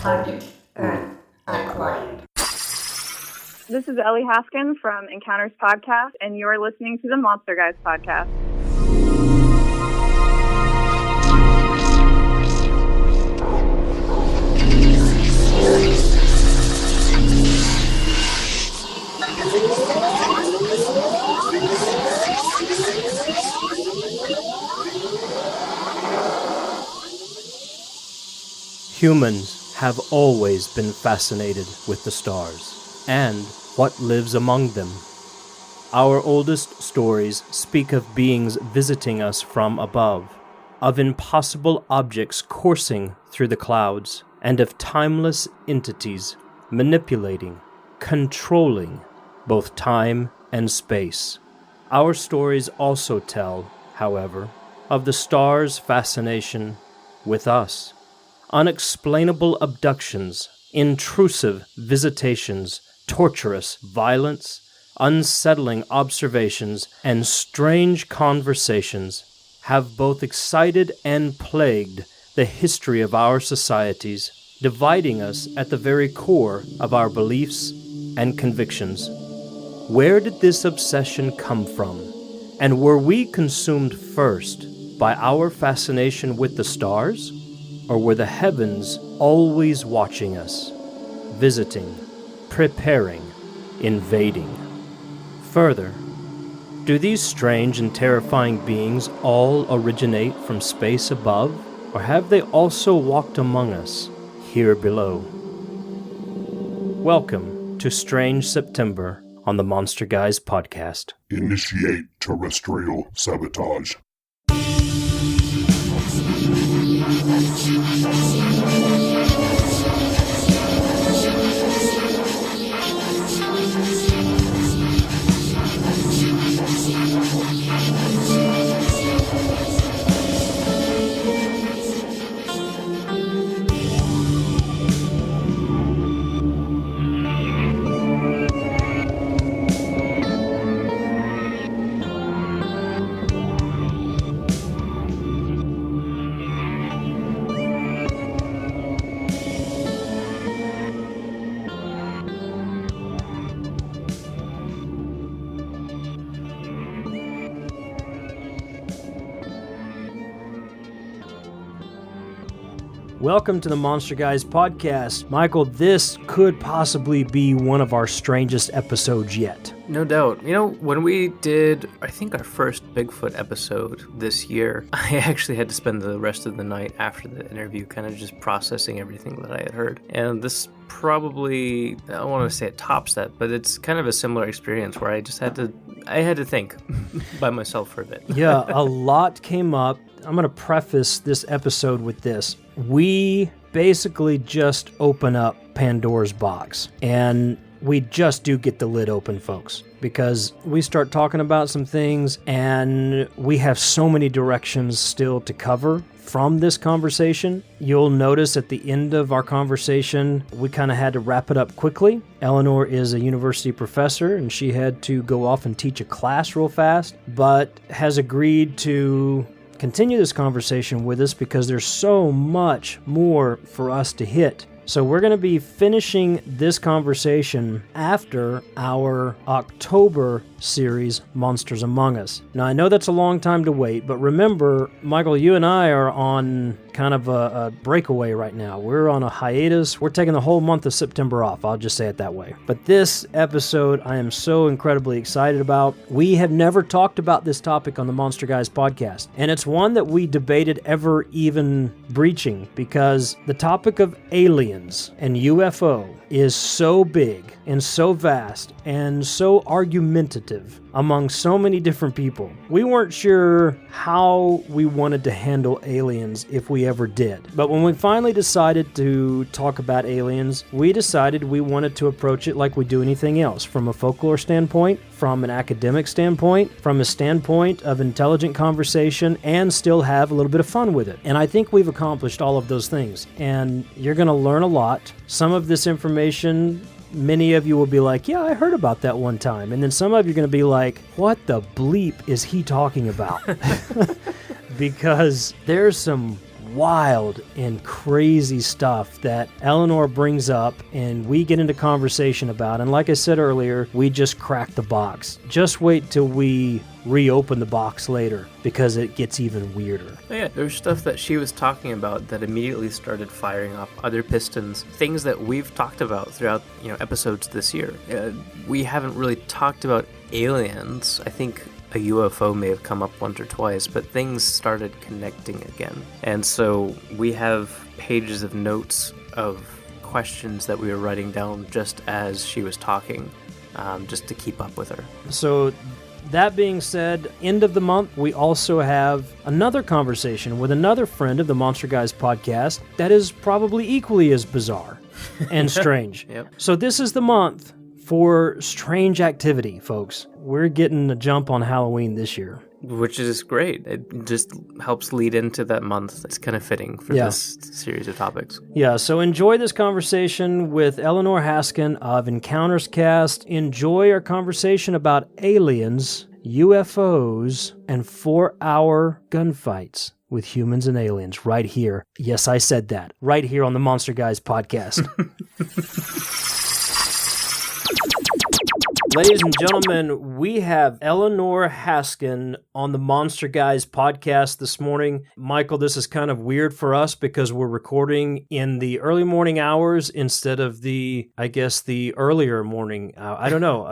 Target Earth acquired. This is Eleanor Hasken from Encounters Podcast, and you're listening to the Monster Guys Podcast. Humans have always been fascinated with the stars and what lives among them. Our oldest stories speak of beings visiting us from above, of impossible objects coursing through the clouds, and of timeless entities manipulating, controlling both time and space. Our stories also tell, however, of the stars' fascination with us. Unexplainable abductions, intrusive visitations, torturous violence, unsettling observations, and strange conversations have both excited and plagued the history of our societies, dividing us at the very core of our beliefs and convictions. Where did this obsession come from? And were we consumed first by our fascination with the stars? Or were the heavens always watching us, visiting, preparing, invading? Further, do these strange and terrifying beings all originate from space above, or have they also walked among us here below? Welcome to Strange September on the Monster Guys Podcast. Initiate terrestrial sabotage. Welcome to the Monster Guys Podcast. Michael, this could possibly be one of our strangest episodes yet. No doubt. You know, when we did, I think, our first Bigfoot episode this year, I actually had to spend the rest of the night after the interview kind of just processing everything that I had heard. And this probably, I don't want to say it tops that, but it's kind of a similar experience where I just had to think by myself for a bit. Yeah, a lot came up. I'm going to preface this episode with this. We basically just open up Pandora's box, and we just do get the lid open, folks, because we start talking about some things, and we have so many directions still to cover from this conversation. You'll notice at the end of our conversation, we kind of had to wrap it up quickly. Eleanor is a university professor, and she had to go off and teach a class real fast, but has agreed to continue this conversation with us because there's so much more for us to hit. So we're going to be finishing this conversation after our October series, Monsters Among Us. Now, I know that's a long time to wait, but remember, Michael, you and I are on kind of a breakaway right now. We're on a hiatus. We're taking the whole month of September off. I'll just say it that way. But this episode, I am so incredibly excited about. We have never talked about this topic on the Monster Guys podcast, and it's one that we debated ever even breaching because the topic of aliens and UFO is so big and so vast and so argumentative among so many different people. We weren't sure how we wanted to handle aliens if we ever did. But when we finally decided to talk about aliens, we decided we wanted to approach it like we do anything else, from a folklore standpoint, from an academic standpoint, from a standpoint of intelligent conversation, and still have a little bit of fun with it. And I think we've accomplished all of those things. And you're going to learn a lot. Some of this information, many of you will be like, yeah, I heard about that one time. And then some of you are going to be like, what the bleep is he talking about? Because there's some wild and crazy stuff that Eleanor brings up and we get into conversation about. And like I said earlier, we just cracked the box. Just wait till we reopen the box later because it gets even weirder. Oh yeah, there's stuff that she was talking about that immediately started firing off other pistons, things that we've talked about throughout, episodes this year. We haven't really talked about aliens. I think a UFO may have come up once or twice, but things started connecting again. And so we have pages of notes of questions that we were writing down just as she was talking, just to keep up with her. So that being said, end of the month, we also have another conversation with another friend of the Monster Guys podcast that is probably equally as bizarre and strange. Yep. So this is the month for strange activity, folks. We're getting a jump on Halloween this year. Which is great. It just helps lead into that month. It's kind of fitting for this series of topics. Yeah, so enjoy this conversation with Eleanor Hasken of Encounters Cast. Enjoy our conversation about aliens, UFOs, and 4-hour gunfights with humans and aliens right here. Yes, I said that. Right here on the Monster Guys podcast. Ladies and gentlemen, we have Eleanor Hasken on the Monster Guys podcast this morning. Michael, this is kind of weird for us because we're recording in the early morning hours instead of the earlier morning. I don't know.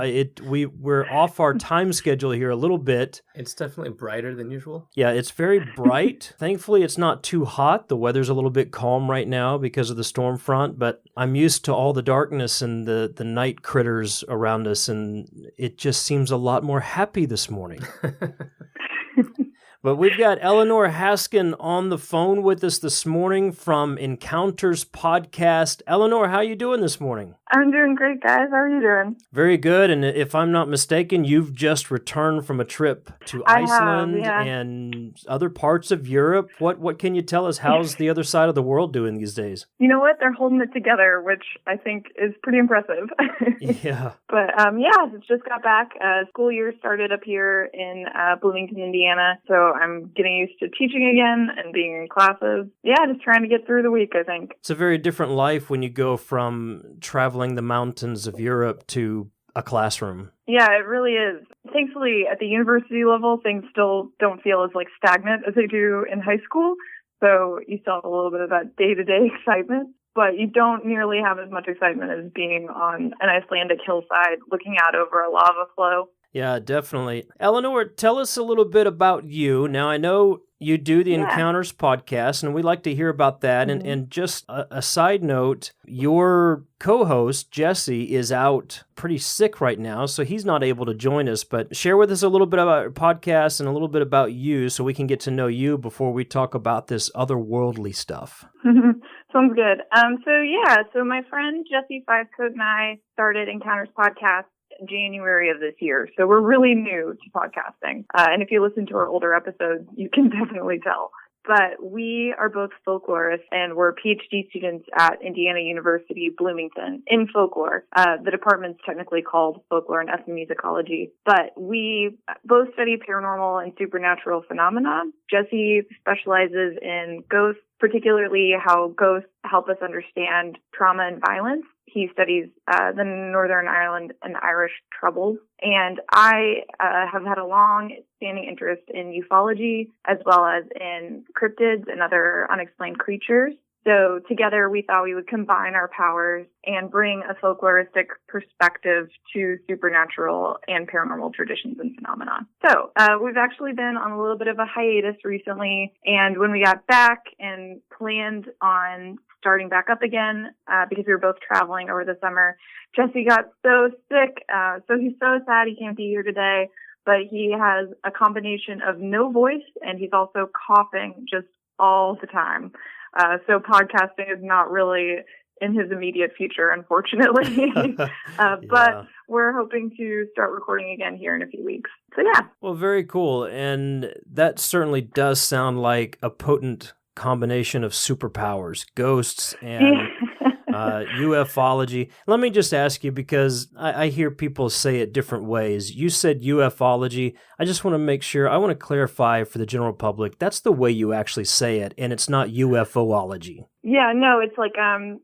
We're off our time schedule here a little bit. It's definitely brighter than usual. Yeah, it's very bright. Thankfully, it's not too hot. The weather's a little bit calm right now because of the storm front, but I'm used to all the darkness and the night critters around us, and it just seems a lot more happy this morning. But we've got Eleanor Hasken on the phone with us this morning from Encounters Podcast. Eleanor, how you doing this morning? I'm doing great, guys. How are you doing? Very good. And if I'm not mistaken, you've just returned from a trip to Iceland and other parts of Europe. What can you tell us? How's the other side of the world doing these days? You know what? They're holding it together, which I think is pretty impressive. Yeah. But just got back. School year started up here in Bloomington, Indiana. So I'm getting used to teaching again and being in classes. Yeah, just trying to get through the week, I think. It's a very different life when you go from traveling the mountains of Europe to a classroom. Yeah, it really is. Thankfully, at the university level, things still don't feel as stagnant as they do in high school. So you still have a little bit of that day-to-day excitement, but you don't nearly have as much excitement as being on an Icelandic hillside looking out over a lava flow. Yeah, definitely. Eleanor, tell us a little bit about you. Now, I know you do the Encounters podcast, and we like to hear about that. Mm-hmm. And just a side note, your co-host, Jesse, is out pretty sick right now, so he's not able to join us. But share with us a little bit about your podcast and a little bit about you so we can get to know you before we talk about this otherworldly stuff. Sounds good. So my friend Jesse Fivecoat and I started Encounters Podcast January of this year. So we're really new to podcasting. And if you listen to our older episodes, you can definitely tell. But we are both folklorists, and we're PhD students at Indiana University, Bloomington, in folklore. The department's technically called Folklore and Ethnomusicology. But we both study paranormal and supernatural phenomena. Jesse specializes in ghosts, particularly how ghosts help us understand trauma and violence. He studies the Northern Ireland and Irish Troubles. And I have had a long-standing interest in ufology as well as in cryptids and other unexplained creatures. So together we thought we would combine our powers and bring a folkloristic perspective to supernatural and paranormal traditions and phenomena. So we've actually been on a little bit of a hiatus recently, and when we got back and planned on starting back up again, because we were both traveling over the summer, Jesse got so sick, so he's so sad he can't be here today, but he has a combination of no voice, and he's also coughing just all the time. So podcasting is not really in his immediate future, unfortunately. But we're hoping to start recording again here in a few weeks. So yeah. Well, very cool. And that certainly does sound like a potent combination of superpowers, ghosts and ufology. Let me just ask you, because I hear people say it different ways. You said ufology. I just want to make sure, I want to clarify for the general public, that's the way you actually say it, and it's not UFOlogy. Yeah, no, it's like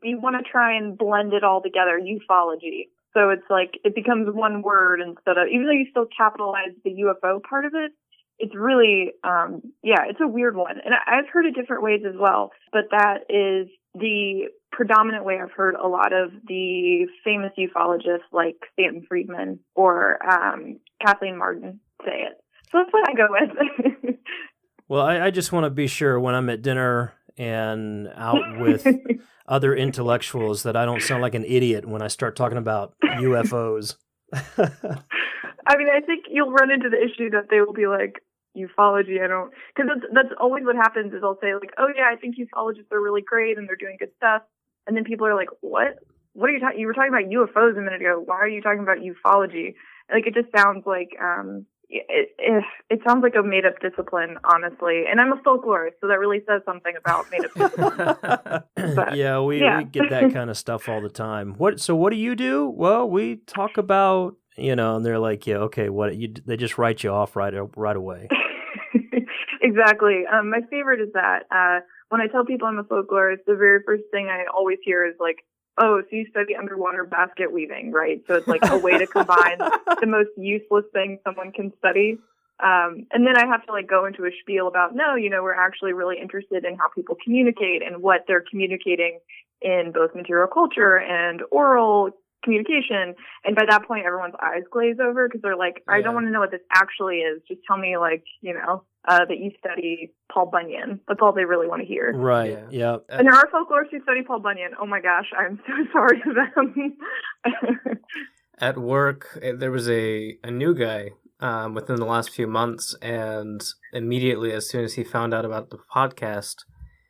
you want to try and blend it all together, ufology. So it's like it becomes one word instead of, even though you still capitalize the UFO part of it, it's really, it's a weird one. And I've heard it different ways as well, but that is the predominant way I've heard a lot of the famous ufologists like Stanton Friedman or Kathleen Martin say it. So that's what I go with. Well, I just want to be sure when I'm at dinner and out with other intellectuals that I don't sound like an idiot when I start talking about UFOs. I mean, I think you'll run into the issue that they will be like, ufology, because that's always what happens is I'll say like, oh yeah, I think ufologists are really great and they're doing good stuff. And then people are like, what? What are you talking? You were talking about UFOs a minute ago. Why are you talking about ufology? Like, it just sounds like, it sounds like a made-up discipline, honestly. And I'm a folklorist, so that really says something about made-up discipline. But, yeah, we get that kind of stuff all the time. So what do you do? Well, we talk about, and they're like, yeah, okay, they just write you off right away. Exactly. My favorite is that when I tell people I'm a folklorist, the very first thing I always hear is like, oh, so you study underwater basket weaving, right? So it's like a way to combine the most useless thing someone can study. And then I have to like go into a spiel about, no, we're actually really interested in how people communicate and what they're communicating in both material culture and oral communication. And by that point, everyone's eyes glaze over because they're like, I don't want to know what this actually is. Just tell me, like, that you study Paul Bunyan. That's all they really want to hear. Right. Yeah. And there are folklorists who study Paul Bunyan. Oh my gosh, I'm so sorry to them. At work, there was a new guy within the last few months, and immediately as soon as he found out about the podcast,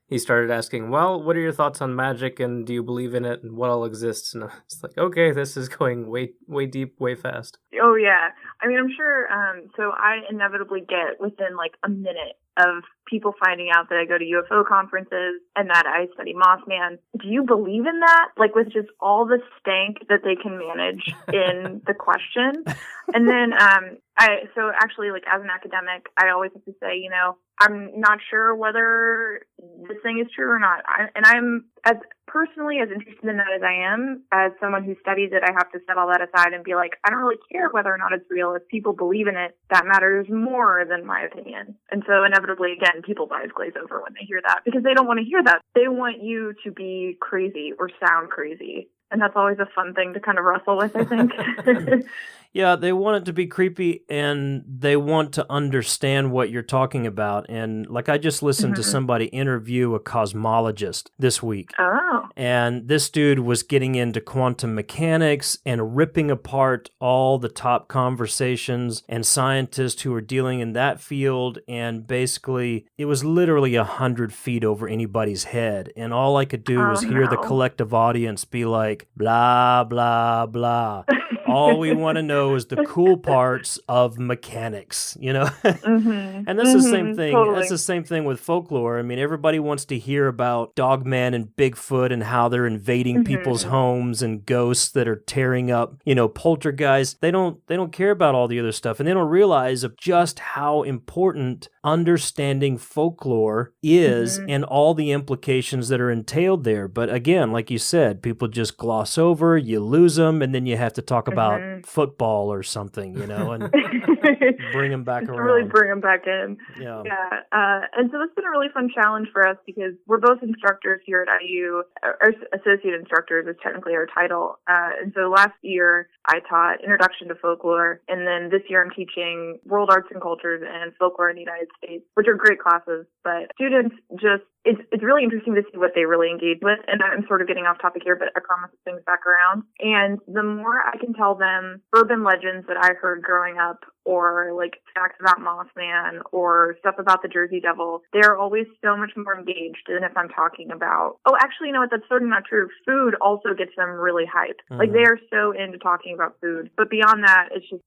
he started asking, well, what are your thoughts on magic, and do you believe in it, and what all exists? And it's like, okay, this is going way deep, way fast. Oh, yeah. I mean, I'm sure, so I inevitably get within like a minute of people finding out that I go to UFO conferences and that I study Mothman. Do you believe in that? Like, with just all the stank that they can manage in the question. And then, so actually, like, as an academic, I always have to say, I'm not sure whether this thing is true or not. I'm as personally as interested in that as I am. As someone who studies it, I have to set all that aside and be like, I don't really care whether or not it's real. If people believe in it, that matters more than my opinion. And so inevitably, again, people's eyes glaze over when they hear that because they don't want to hear that. They want you to be crazy or sound crazy. And that's always a fun thing to kind of wrestle with, I think. Yeah, they want it to be creepy, and they want to understand what you're talking about. And like, I just listened to somebody interview a cosmologist this week. Oh. And this dude was getting into quantum mechanics and ripping apart all the top conversations and scientists who are dealing in that field. And basically, it was literally 100 feet over anybody's head. And all I could do was hear the collective audience be like, blah, blah, blah. All we want to know is the cool parts of mechanics, And that's the same thing. Totally. That's the same thing with folklore. I mean, everybody wants to hear about Dogman and Bigfoot and how they're invading people's homes and ghosts that are tearing up, poltergeists. They don't care about all the other stuff, and they don't realize of just how important understanding folklore is and all the implications that are entailed there. But again, like you said, people just gloss over, you lose them, and then you have to talk about football or something, and bring them back around. Really bring them back in. Yeah. And so it's been a really fun challenge for us because we're both instructors here at IU. Our associate instructors is technically our title. And so last year I taught Introduction to Folklore, and then this year I'm teaching World Arts and Cultures and Folklore in the United States, which are great classes. But students just, it's really interesting to see what they really engage with. And I'm sort of getting off topic here, but I promise things back around. And the more I can tell them urban legends that I heard growing up or like facts about Mothman or stuff about the Jersey Devil, they're always so much more engaged than if I'm talking about, oh, actually, you know what, that's totally not true. Food also gets them really hyped. Like, they are so into talking about food. But beyond that, it's just,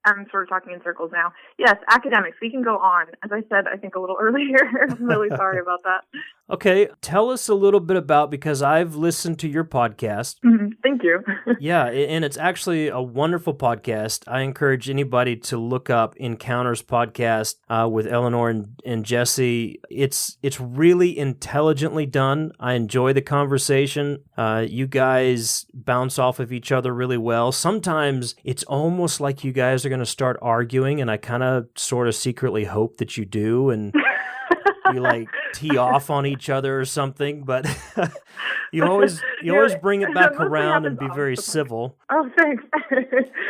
I'm sort of talking in circles now. Yes, academics, we can go on. As I said, I think a little earlier, I'm really sorry about that. Okay, tell us a little bit about, because I've listened to your podcast. Thank you. Yeah, and it's actually a wonderful podcast. I encourage anybody to look up Encounters podcast with Eleanor and Jesse. It's really intelligently done. I enjoy the conversation. You guys bounce off of each other really well. Sometimes it's almost like you guys are going to start arguing, and I kind of sort of secretly hope that you do, and you like tee off on each other or something, but you always bring it back around and be very civil. Oh, thanks.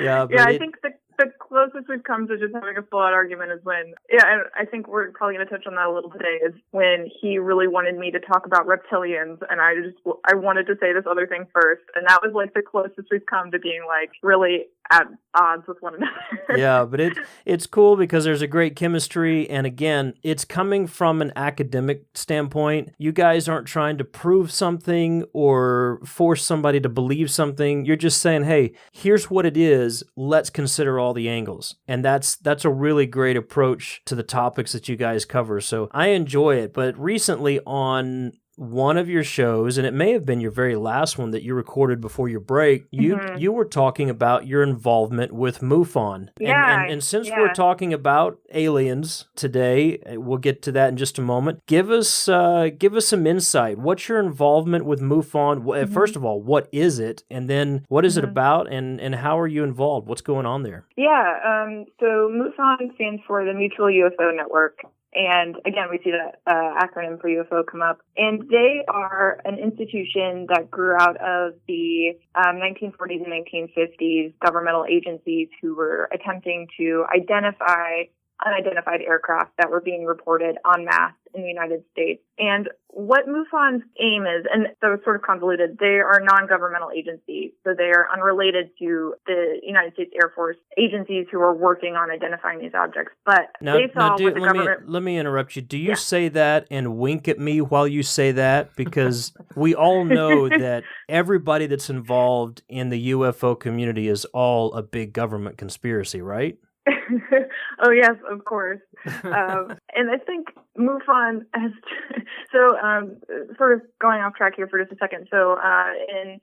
Yeah, I think the closest we've come to just having a full-out argument is when, I think we're probably going to touch on that a little today, is when he really wanted me to talk about reptilians, and I wanted to say this other thing first, and that was like the closest we've come to being like really at odds with one another. Yeah, but it's cool because there's a great chemistry, and again, it's coming from an academic standpoint. You guys aren't trying to prove something or force somebody to believe something. You're just saying, hey, here's what it is. Let's consider all the angles. And that's a really great approach to the topics that you guys cover. So I enjoy it. But recently on one of your shows, and it may have been your very last one that you recorded before your break, you were talking about your involvement with MUFON. And since we're talking about aliens today, we'll get to that in just a moment. Give us some insight. What's your involvement with MUFON? First of all, what is it? And then what is it about, and how are you involved? What's going on there? So MUFON stands for the Mutual UFO Network. And again, we see that acronym for UFO come up. And they are an institution that grew out of the 1940s and 1950s governmental agencies who were attempting to identify unidentified aircraft that were being reported en masse in the United States. And what MUFON's aim is, and so it's sort of convoluted, they are non-governmental agencies. So they are unrelated to the United States Air Force agencies who are working on identifying these objects. But they saw what the government... Let me interrupt you. Do you say that and wink at me while you say that? Because we all know that everybody that's involved in the UFO community is all a big government conspiracy, right? Oh, yes, of course. And I think MUFON has... sort of going off track here for just a second. So in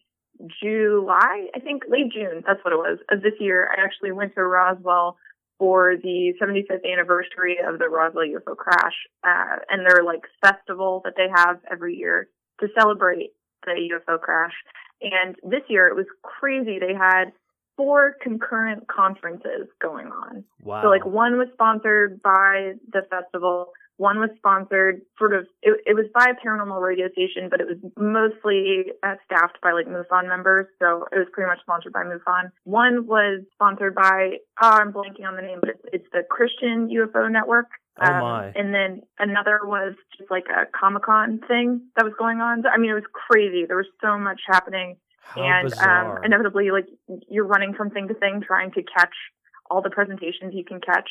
July, I think late June, that's what it was, of this year, I actually went to Roswell for the 75th anniversary of the Roswell UFO crash. And their like festival that they have every year to celebrate the UFO crash. And this year it was crazy. They had 4 concurrent conferences going on. Wow. So like one was sponsored by the festival. One was sponsored it was by a paranormal radio station, but it was mostly staffed by like MUFON members. So it was pretty much sponsored by MUFON. One was sponsored by, I'm blanking on the name, but it's the Christian UFO Network. Oh my. And then another was just like a Comic-Con thing that was going on. I mean, it was crazy. There was so much happening. How bizarre. Inevitably, like, you're running from thing to thing trying to catch all the presentations you can catch.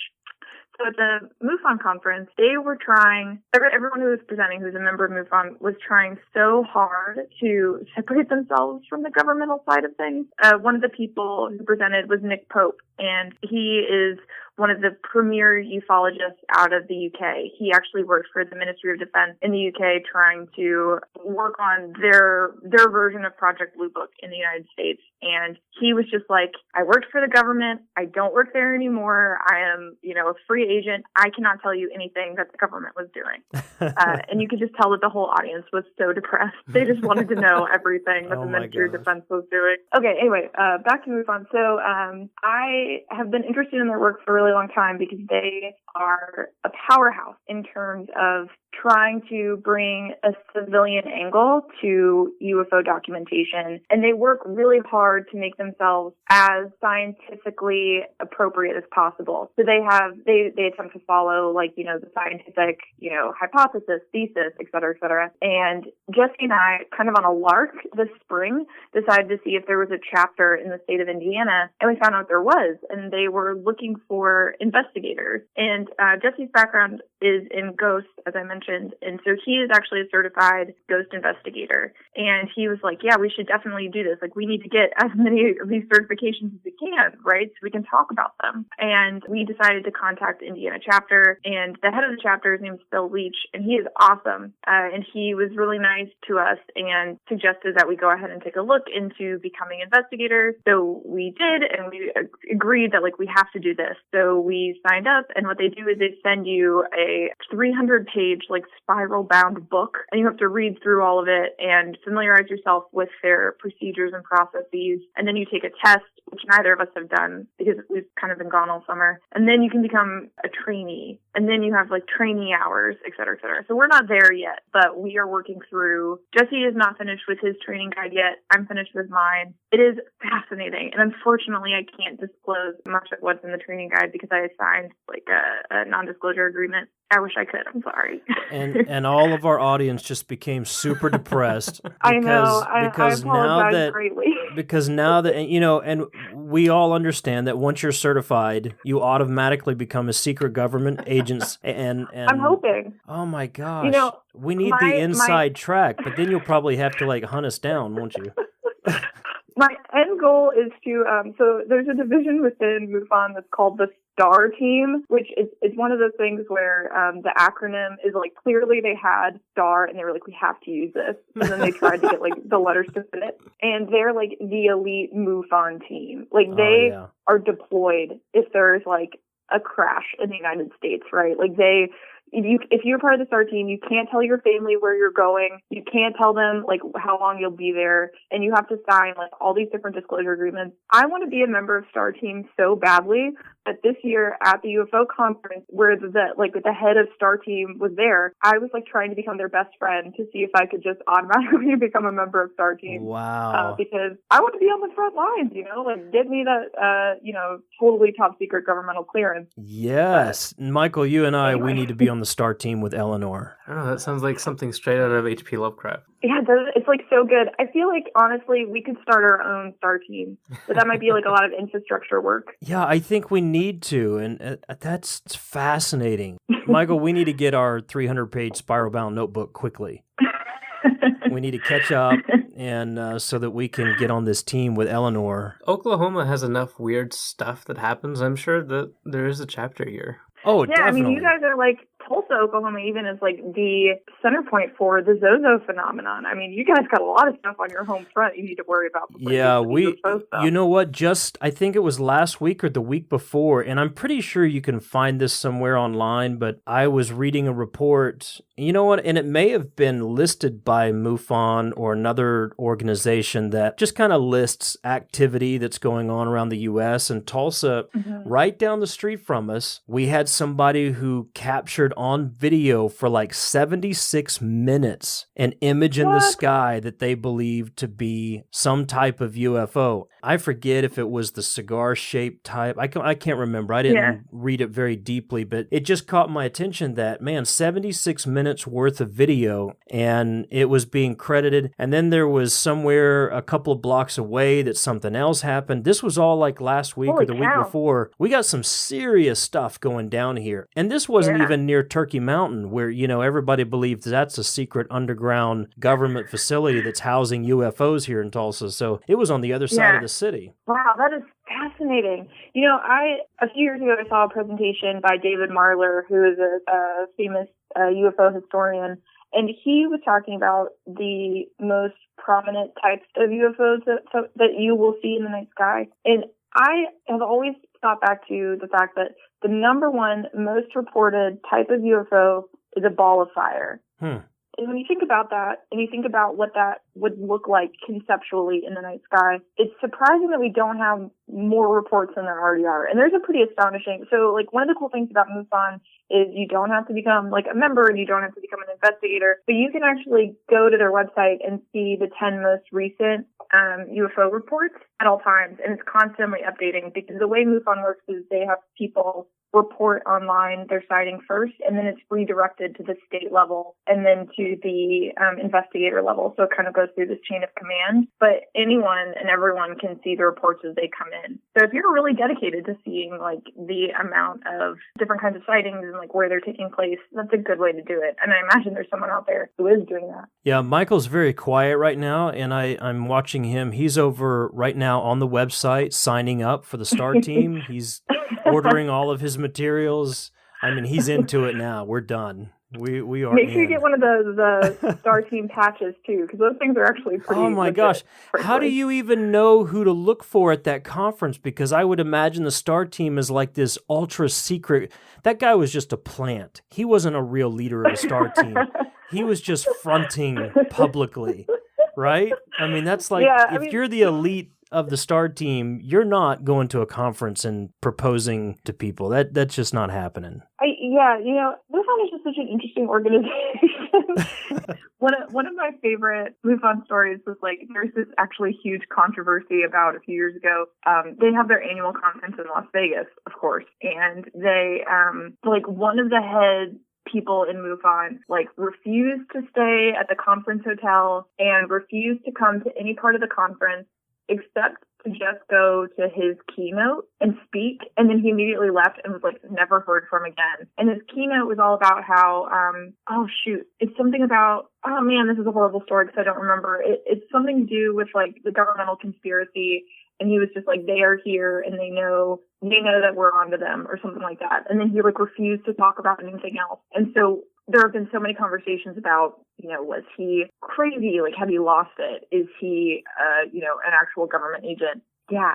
So at the MUFON conference, they were trying, everyone who was presenting who's a member of MUFON was trying so hard to separate themselves from the governmental side of things. One of the people who presented was Nick Pope, and he is one of the premier ufologists out of the UK. He actually worked for the Ministry of Defense in the UK trying to work on their version of Project Blue Book in the United States. And he was just like, I worked for the government. I don't work there anymore. I am, a free agent. I cannot tell you anything that the government was doing. And you could just tell that the whole audience was so depressed. They just wanted to know everything that the Ministry of Defense was doing. Okay, anyway, back to MUFON. So I have been interested in their work for a really long time because they are a powerhouse in terms of trying to bring a civilian angle to UFO documentation, and they work really hard to make themselves as scientifically appropriate as possible. So they attempt to follow, like, you know, the scientific, you know, hypothesis, thesis, et cetera, et cetera. And Jesse and I, kind of on a lark this spring, decided to see if there was a chapter in the state of Indiana, and we found out there was, and they were looking for investigators. And Jesse's background is in ghosts, as I mentioned, and so he is actually a certified ghost investigator. And he was like, yeah, we should definitely do this. Like, we need to get as many of these certifications as we can, right? So we can talk about them. And we decided to contact the Indiana chapter, and the head of the chapter, his name is Phil Leach, and he is awesome. And he was really nice to us and suggested that we go ahead and take a look into becoming investigators. So we did, and we agreed that, like, we have to do this. So we signed up, and what they do is they send you a 300-page, like, spiral-bound book, and you have to read through all of it and familiarize yourself with their procedures and processes. And then you take a test, which neither of us have done because we've kind of been gone all summer. And then you can become a trainee. And then you have, like, trainee hours, et cetera, et cetera. So we're not there yet, but we are working through. Jesse is not finished with his training guide yet. I'm finished with mine. It is fascinating. And unfortunately, I can't disclose much of what's in the training guide because I signed, like, a non-disclosure agreement. I wish I could. I'm sorry. And all of our audience just became super depressed. Because, I know. because I apologize now that greatly. because now that, you know, and we all understand that once you're certified, you automatically become a secret government agent. And I'm hoping. Oh my gosh, You know, we need the inside track, but then you'll probably have to, like, hunt us down, won't you? My end goal is to, so there's a division within MUFON that's called the STAR team, which is one of those things where the acronym is, like, clearly they had STAR and they were like, we have to use this. And then they tried to get, like, the letters to fit it. And they're, like, the elite MUFON team. Like, they are deployed if there's, like, a crash in the United States, right? Like, if you're part of the STAR team, you can't tell your family where you're going. You can't tell them, like, how long you'll be there. And you have to sign, like, all these different disclosure agreements. I want to be a member of STAR team so badly that this year at the UFO conference, where the head of STAR team was there, I was, like, trying to become their best friend to see if I could just automatically become a member of STAR team. Wow. Because I want to be on the front lines, you know, like, get me that, you know, totally top secret governmental clearance. Yes. Michael, you and I, we need to be on the STAR team with Eleanor. I don't know, that sounds like something straight out of H.P. Lovecraft. Yeah, it's, like, so good. I feel like, honestly, we could start our own STAR team, but that might be, like, a lot of infrastructure work. Yeah, I think we need to, and that's fascinating. Michael, we need to get our 300-page spiral-bound notebook quickly. We need to catch up, and so that we can get on this team with Eleanor. Oklahoma has enough weird stuff that happens. I'm sure that there is a chapter here. Oh, yeah, definitely. I mean, you guys are, like, Tulsa, Oklahoma even is, like, the center point for the Zozo phenomenon. I mean, you guys got a lot of stuff on your home front you need to worry about. Yeah, you know what, I think it was last week or the week before, and I'm pretty sure you can find this somewhere online, but I was reading a report, you know what, and it may have been listed by MUFON or another organization that just kind of lists activity that's going on around the U.S., and Tulsa, right down the street from us, we had somebody who captured on video for like 76 minutes an image in the sky that they believed to be some type of UFO. I forget if it was the cigar-shaped type. I can't remember. I didn't read it very deeply, but it just caught my attention that, man, 76 minutes worth of video, and it was being credited. And then there was somewhere a couple of blocks away that something else happened. This was all like last week or the week before. We got some serious stuff going down here. And this wasn't even near Turkey Mountain, where, you know, everybody believes that's a secret underground government facility that's housing UFOs here in Tulsa. So it was on the other side of the city. Wow, that is fascinating. You know, a few years ago I saw a presentation by David Marler, who is a famous UFO historian, and he was talking about the most prominent types of UFOs that you will see in the night sky. And I have always thought back to the fact that the number one most reported type of UFO is a ball of fire. And when you think about that, and you think about what that would look like conceptually in the night sky. It's surprising that we don't have more reports than there already are. And there's a pretty astonishing, so like one of the cool things about MUFON is you don't have to become like a member and you don't have to become an investigator, but you can actually go to their website and see the 10 most recent UFO reports at all times. And it's constantly updating because the way MUFON works is they have people report online their sighting first, and then it's redirected to the state level and then to the investigator level. So it kind of goes through this chain of command. But anyone and everyone can see the reports as they come in. So if you're really dedicated to seeing like the amount of different kinds of sightings and like where they're taking place, that's a good way to do it. And I imagine there's someone out there who is doing that. Yeah, Michael's very quiet right now, and I'm watching him. He's over right now on the website signing up for the STAR team. He's ordering all of his materials. I mean, he's into it now. We're done. We are. Make sure you get one of the STAR team patches too, because those things are actually pretty. Oh my gosh! How do you even know who to look for at that conference? Because I would imagine the STAR team is like this ultra secret. That guy was just a plant. He wasn't a real leader of the STAR team. He was just fronting publicly, right? I mean, that's like you're the elite of the STAR team, you're not going to a conference and proposing to people. That's just not happening. MUFON is just such an interesting organization. One of my favorite MUFON stories was like there's this actually huge controversy about a few years ago. They have their annual conference in Las Vegas, of course, and they like one of the head people in MUFON like refused to stay at the conference hotel and refused to come to any part of the conference except to just go to his keynote and speak. And then he immediately left and was like never heard from again. And his keynote was all about how, it's something about, oh man, this is a horrible story because I don't remember. It's something to do with like the governmental conspiracy. And he was just like, they are here and they know that we're onto them or something like that. And then he like refused to talk about anything else. And so there have been so many conversations about, was he crazy? Like, have you lost it? Is he, an actual government agent? Yeah,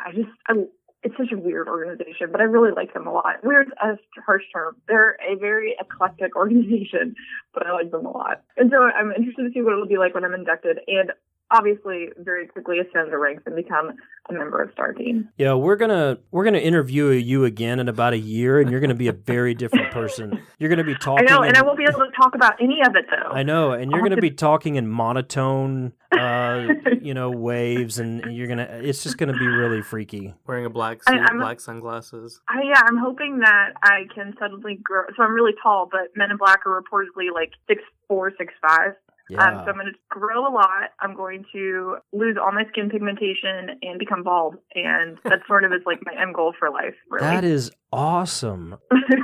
it's such a weird organization, but I really like them a lot. Weird is a harsh term. They're a very eclectic organization, but I like them a lot. And so I'm interested to see what it'll be like when I'm inducted. And obviously very quickly ascend the ranks and become a member of STAR team. Yeah, we're gonna interview you again in about a year, and you're gonna be a very different person. You're gonna be talking. I know, and I won't be able to talk about any of it though. I know, and you're gonna be talking in monotone, waves, and it's just gonna be really freaky. Wearing a black suit, black sunglasses. I'm hoping that I can suddenly grow. So I'm really tall, but Men in Black are reportedly like 6'4", 6'5". Yeah. So I'm going to grow a lot. I'm going to lose all my skin pigmentation and become bald. And that sort of is like my end goal for life, really. That is awesome.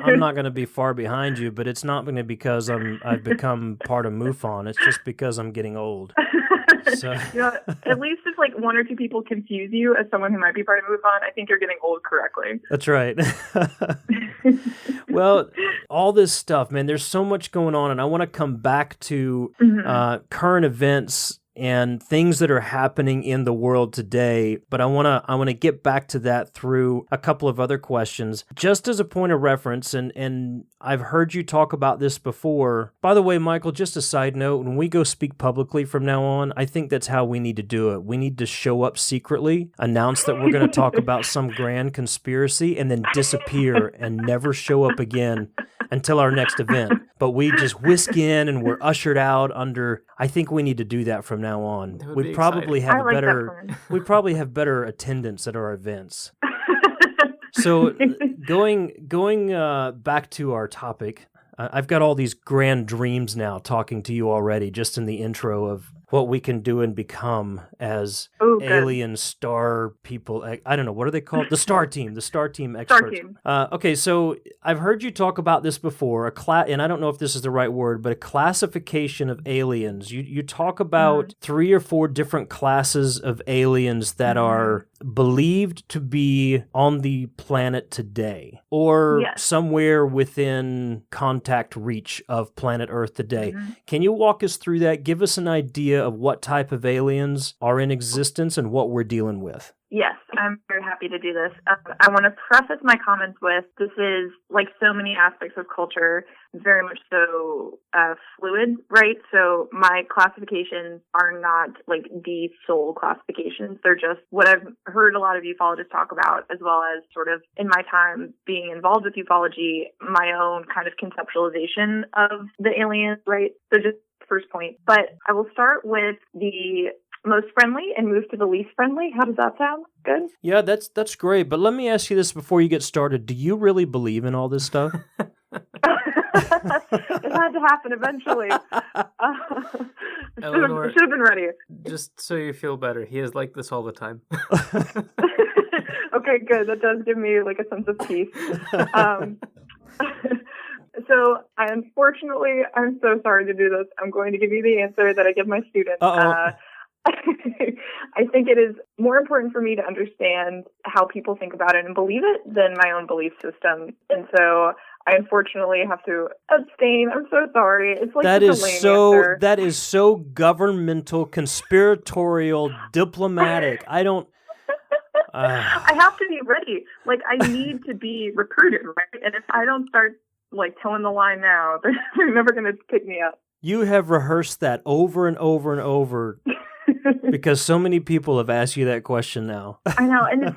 I'm not going to be far behind you, but it's not going to be because I've become part of MUFON. It's just because I'm getting old. So. At least if like one or two people confuse you as someone who might be part of MUFON, I think you're getting old correctly. That's right. Well, all this stuff, man, there's so much going on, and I want to come back to current events and things that are happening in the world today, but I want to get back to that through a couple of other questions. Just as a point of reference, and I've heard you talk about this before. By the way, Michael, just a side note, when we go speak publicly from now on, I think that's how we need to do it. We need to show up secretly, announce that we're going to talk about some grand conspiracy, and then disappear and never show up again until our next event. But we just whisk in and we're ushered out under. I think we need to do that from now on. We probably have better attendance at our events. So going back to our topic, I've got all these grand dreams now talking to you already, just in the intro of what we can do and become as alien star people. I don't know, what are they called? The STAR team experts. STAR team. Okay, so I've heard you talk about this before, and I don't know if this is the right word, but a classification of aliens. You talk about 3 or 4 different classes of aliens that are believed to be on the planet today, or somewhere within contact reach of planet Earth today. Can you walk us through that? Give us an idea idea of what type of aliens are in existence and what we're dealing with? Yes, I'm very happy to do this. I want to preface my comments with, this is, like so many aspects of culture, very much so fluid, right? So my classifications are not like the sole classifications. They're just what I've heard a lot of ufologists talk about, as well as sort of in my time being involved with ufology, my own kind of conceptualization of the aliens, right? So just first point. But I will start with the most friendly and move to the least friendly. How does that sound? Good? Yeah, that's great. But let me ask you this before you get started. Do you really believe in all this stuff? It had to happen eventually. Eleanor, should have been ready. Just so you feel better, he is like this all the time. Okay, good. That does give me like a sense of peace. So, unfortunately, I'm so sorry to do this. I'm going to give you the answer that I give my students. I think it is more important for me to understand how people think about it and believe it than my own belief system. And so I unfortunately have to abstain. I'm so sorry. It's like that is so that is so governmental, conspiratorial, diplomatic. I don't. I have to be ready. Like, I need to be recruited, right? And if I don't start like towing the line now, they're never going to pick me up. You have rehearsed that over and over and over because so many people have asked you that question now. I know, and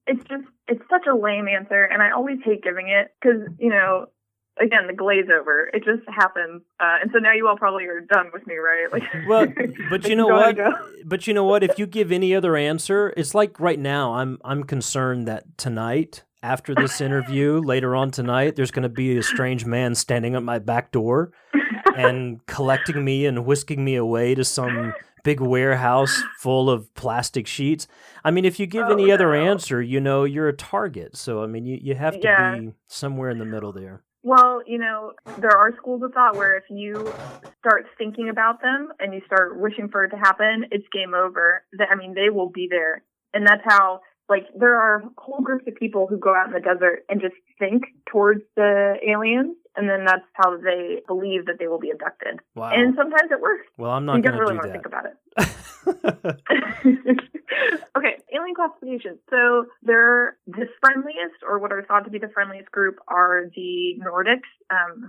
it's such a lame answer, and I always hate giving it because, you know, again, the glaze over, it just happens, and so now you all probably are done with me, right? Like, well, but you know what? But you know what? If you give any other answer, it's like right now. I'm concerned that tonight, after this interview, later on tonight, there's going to be a strange man standing at my back door and collecting me and whisking me away to some big warehouse full of plastic sheets. I mean, if you give any other answer, you know, you're a target. So, I mean, you have to be somewhere in the middle there. Well, you know, there are schools of thought where if you start thinking about them and you start wishing for it to happen, it's game over. I mean, they will be there. And that's how, like, there are whole groups of people who go out in the desert and just think towards the aliens, and then that's how they believe that they will be abducted. Wow. And sometimes it works. Well, I'm not going to do that. You don't really want to think about it. Okay, alien classification. So they're the friendliest, or what are thought to be the friendliest group, are the Nordics,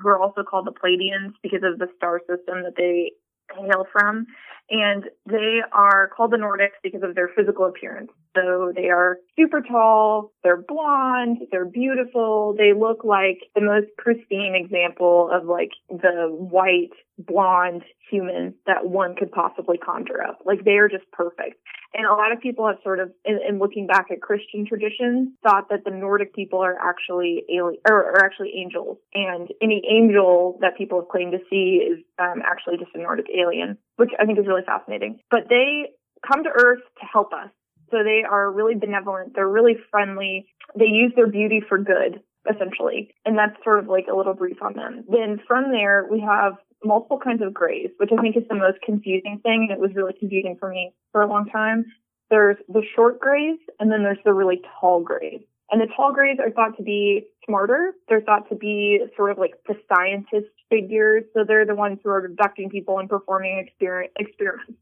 who are also called the Pleiadians because of the star system that they hail from. And they are called the Nordics because of their physical appearance. So they are super tall, they're blonde, they're beautiful, they look like the most pristine example of like the white, blonde human that one could possibly conjure up. Like, they are just perfect. And a lot of people have sort of, in looking back at Christian traditions, thought that the Nordic people are actually are actually angels. And any angel that people have claimed to see is actually just a Nordic alien, which I think is really fascinating. But they come to Earth to help us. So they are really benevolent. They're really friendly. They use their beauty for good, essentially. And that's sort of like a little brief on them. Then from there, we have multiple kinds of grays, which I think is the most confusing thing. And it was really confusing for me for a long time. There's the short grays, and then there's the really tall grays. And the tall grays are thought to be smarter. They're thought to be sort of like the scientist figures. So they're the ones who are abducting people and performing experiments.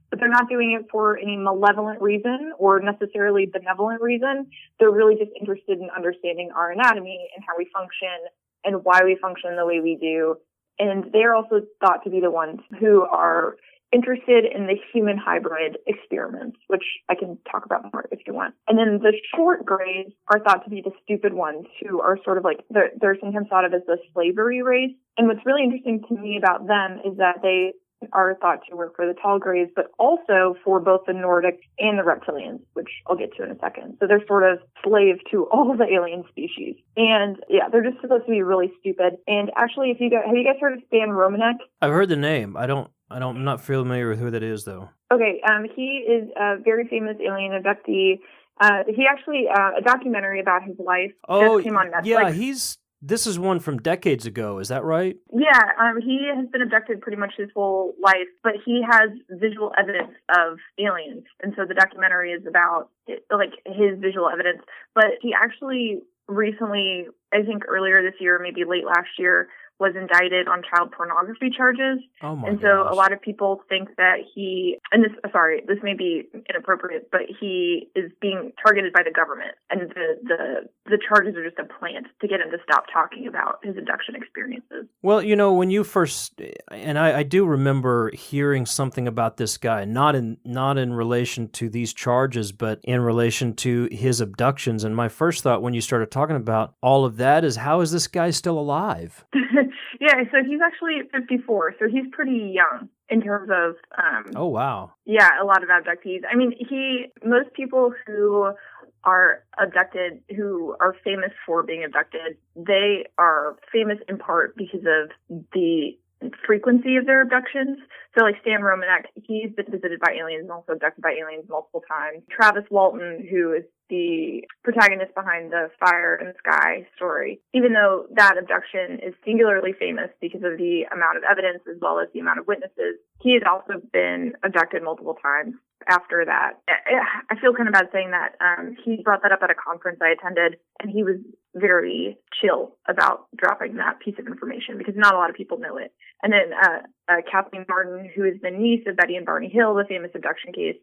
But they're not doing it for any malevolent reason or necessarily benevolent reason. They're really just interested in understanding our anatomy and how we function and why we function the way we do. And they're also thought to be the ones who are interested in the human hybrid experiments, which I can talk about more if you want. And then the short grays are thought to be the stupid ones who are sort of like, they're sometimes thought of as the slavery race. And what's really interesting to me about them is that they are thought to work for the tall grays, but also for both the Nordic and the Reptilians, which I'll get to in a second. So they're sort of slave to all the alien species. And yeah, they're just supposed to be really stupid. And actually, have you guys heard of Stan Romanek? I've heard the name. I'm not familiar with who that is, though. Okay, he is a very famous alien abductee. He actually, a documentary about his life just came on Netflix. Yeah, this is one from decades ago, is that right? Yeah, he has been abducted pretty much his whole life, but he has visual evidence of aliens. And so the documentary is about, like, his visual evidence. But he actually recently, I think earlier this year, maybe late last year, was indicted on child pornography charges. Oh my And so gosh. a lot of people think that this may be inappropriate, but he is being targeted by the government, and the charges are just a plant to get him to stop talking about his abduction experiences. Well, when you first, and I do remember hearing something about this guy, not in relation to these charges, but in relation to his abductions. And my first thought when you started talking about all of that is, how is this guy still alive? Yeah, so he's actually 54, so he's pretty young in terms of Oh, wow. yeah, a lot of abductees. I mean, most people who are abducted, who are famous for being abducted, they are famous in part because of the frequency of their abductions. So like Stan Romanek, he's been visited by aliens and also abducted by aliens multiple times. Travis Walton, who is the protagonist behind the Fire in the Sky story, even though that abduction is singularly famous because of the amount of evidence as well as the amount of witnesses, he has also been abducted multiple times after that. I feel kind of bad saying that. He brought that up at a conference I attended, and he was very chill about dropping that piece of information because not a lot of people know it. And then Kathleen Martin, who is the niece of Betty and Barney Hill, the famous abduction case,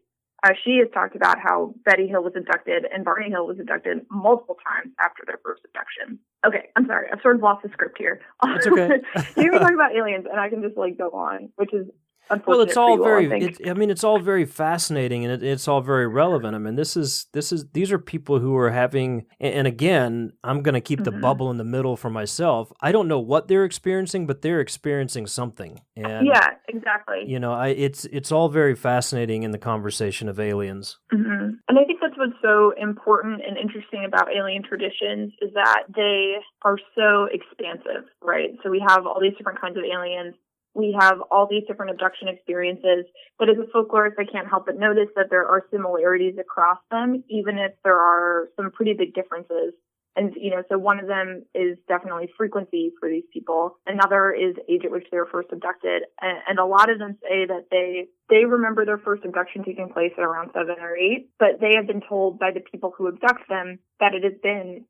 she has talked about how Betty Hill was abducted and Barney Hill was abducted multiple times after their first abduction. Okay, I'm sorry. I've sort of lost the script here. It's okay. You can talk about aliens, and I can just go on, which is unfortunate. Well, it's all for you all, I think. it's all very fascinating, and it's all very relevant. I mean, these are people who are having, and again, I'm going to keep the bubble in the middle for myself. I don't know what they're experiencing, but they're experiencing something. And yeah, exactly. It's all very fascinating in the conversation of aliens. Mm-hmm. And I think that's what's so important and interesting about alien traditions is that they are so expansive, right? So we have all these different kinds of aliens. We have all these different abduction experiences, but as a folklorist, I can't help but notice that there are similarities across them, even if there are some pretty big differences. And, so one of them is definitely frequency for these people. Another is age at which they were first abducted. And a lot of them say that they remember their first abduction taking place at around 7 or 8, but they have been told by the people who abduct them that it has been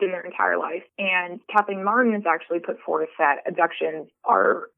their entire life. And Kathleen Martin has actually put forth that abductions are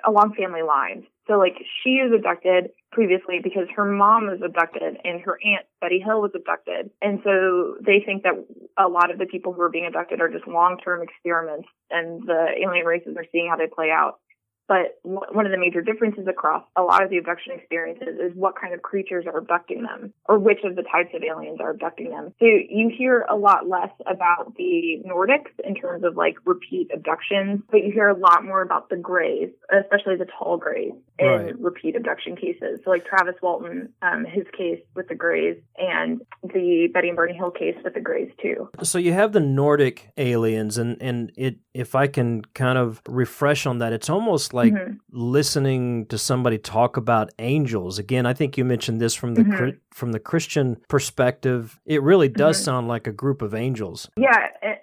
along family lines. So she was abducted previously because her mom was abducted and her aunt Betty Hill was abducted. And so they think that a lot of the people who are being abducted are just long-term experiments and the alien races are seeing how they play out. But one of the major differences across a lot of the abduction experiences is what kind of creatures are abducting them, or which of the types of aliens are abducting them. So you hear a lot less about the Nordics in terms of repeat abductions, but you hear a lot more about the Greys, especially the tall Greys in repeat abduction cases. So Travis Walton, his case with the Greys, and the Betty and Barney Hill case with the Greys too. So you have the Nordic aliens, and if I can kind of refresh on that, it's almost like listening to somebody talk about angels. Again, I think you mentioned this from the Christian perspective. It really does sound like a group of angels. Yeah,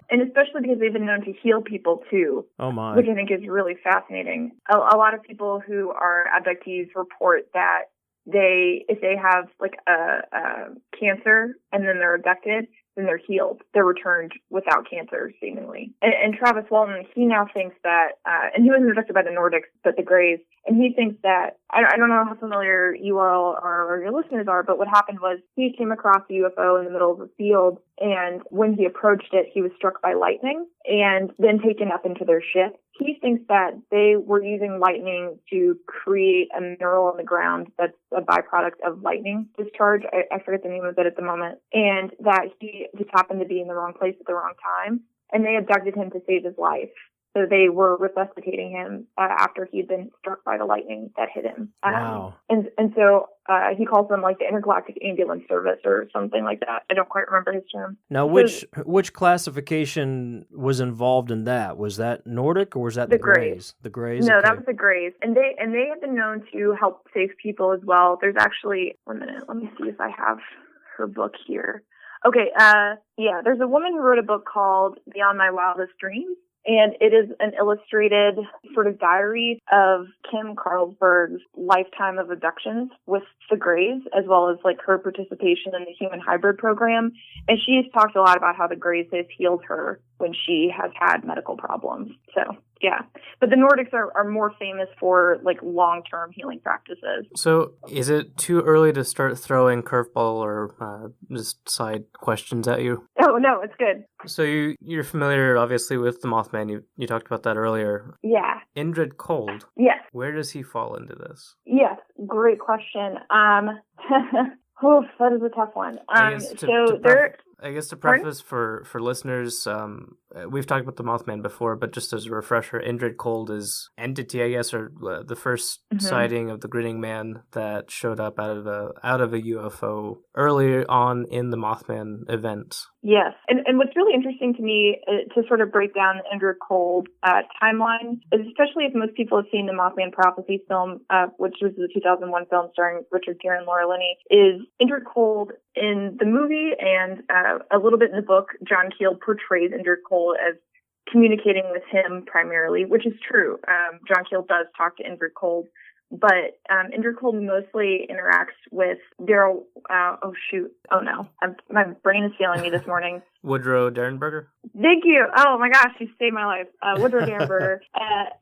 and especially because they've been known to heal people too. Oh my! Which I think is really fascinating. A lot of people who are abductees report that if they have a cancer and then they're abducted, then they're healed. They're returned without cancer, seemingly. And Travis Walton, he now thinks that, and he wasn't abducted by the Nordics, but the Greys, and he thinks that, I don't know how familiar you all are or your listeners are, but what happened was he came across a UFO in the middle of a field, and when he approached it, he was struck by lightning and then taken up into their ship. He thinks that they were using lightning to create a mineral in the ground that's a byproduct of lightning discharge. I forget the name of it at the moment. And that he just happened to be in the wrong place at the wrong time. And they abducted him to save his life. So they were resuscitating him after he'd been struck by the lightning that hit him. Wow. And so he calls them the Intergalactic Ambulance Service or something like that. I don't quite remember his term. Now, which classification was involved in that? Was that Nordic or was that the Greys? The Greys? No, okay. that was the Greys. And they have been known to help save people as well. There's actually, 1 minute, let me see if I have her book here. Okay, there's a woman who wrote a book called Beyond My Wildest Dreams. And it is an illustrated sort of diary of Kim Carlsberg's lifetime of abductions with the Greys, as well as her participation in the human hybrid program. And she's talked a lot about how the Greys have healed her when she has had medical problems. So Yeah. But the Nordics are more famous for like long-term healing practices. So is it too early to start throwing curveball or just side questions at you? Oh, no, it's good. So you're familiar, obviously, with the Mothman. You talked about that earlier. Yeah. Indrid Cold. Yes. Where does he fall into this? Yes. Great question. That is a tough one. I guess to preface for listeners, we've talked about the Mothman before, but just as a refresher, Indrid Cold is entity, I guess, or the first sighting of the grinning man that showed up out of a UFO early on in the Mothman event. Yes, and what's really interesting to me to sort of break down the Indrid Cold timeline, especially if most people have seen the Mothman Prophecy film, which was the 2001 film starring Richard Gere and Laura Linney, is Indrid Cold in the movie and a little bit in the book. John Keel portrays Indrid Cold as communicating with him primarily, which is true. John Keel does talk to Indrid Cold, but Indrid Cold mostly interacts with Daryl. My brain is failing me this morning. Woodrow Derenberger? Thank you. Oh my gosh, you saved my life. Woodrow Derenberger.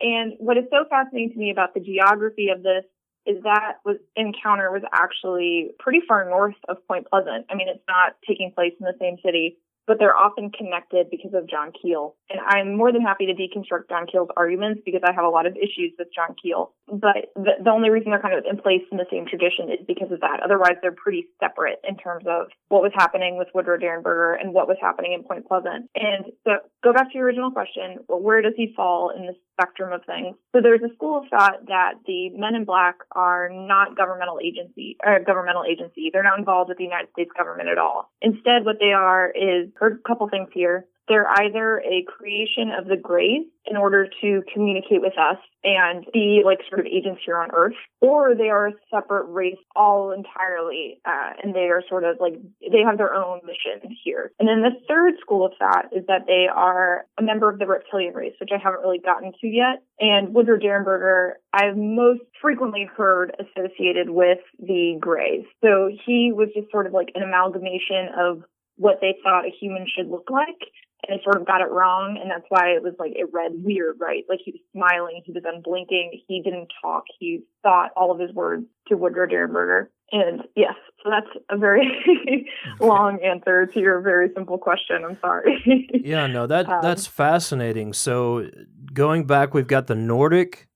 And what is so fascinating to me about the geography of this is that encounter was actually pretty far north of Point Pleasant. I mean, it's not taking place in the same city, but they're often connected because of John Keel. And I'm more than happy to deconstruct John Keel's arguments because I have a lot of issues with John Keel. But the only reason they're kind of in place in the same tradition is because of that. Otherwise, they're pretty separate in terms of what was happening with Woodrow Derenberger and what was happening in Point Pleasant. And so go back to your original question, well, where does he fall in the spectrum of things? So there's a school of thought that the Men in Black are not governmental agency. They're not involved with the United States government at all. Instead, what they are is, heard a couple things here. They're either a creation of the Greys in order to communicate with us and be like sort of agents here on Earth, or they are a separate race all entirely, and they are sort of like, they have their own mission here. And then the third school of thought is that they are a member of the reptilian race, which I haven't really gotten to yet. And Woodrow Derenberger, I've most frequently heard associated with the Greys. So he was just sort of like an amalgamation of what they thought a human should look like, and they sort of got it wrong, and that's why it was like, it read weird, right? Like he was smiling, he was unblinking, he didn't talk, he thought all of his words to Woodrow Derenberger. And yes, so that's a very long answer to your very simple question. I'm sorry. Yeah, no, that's fascinating. So going back, we've got the Nordic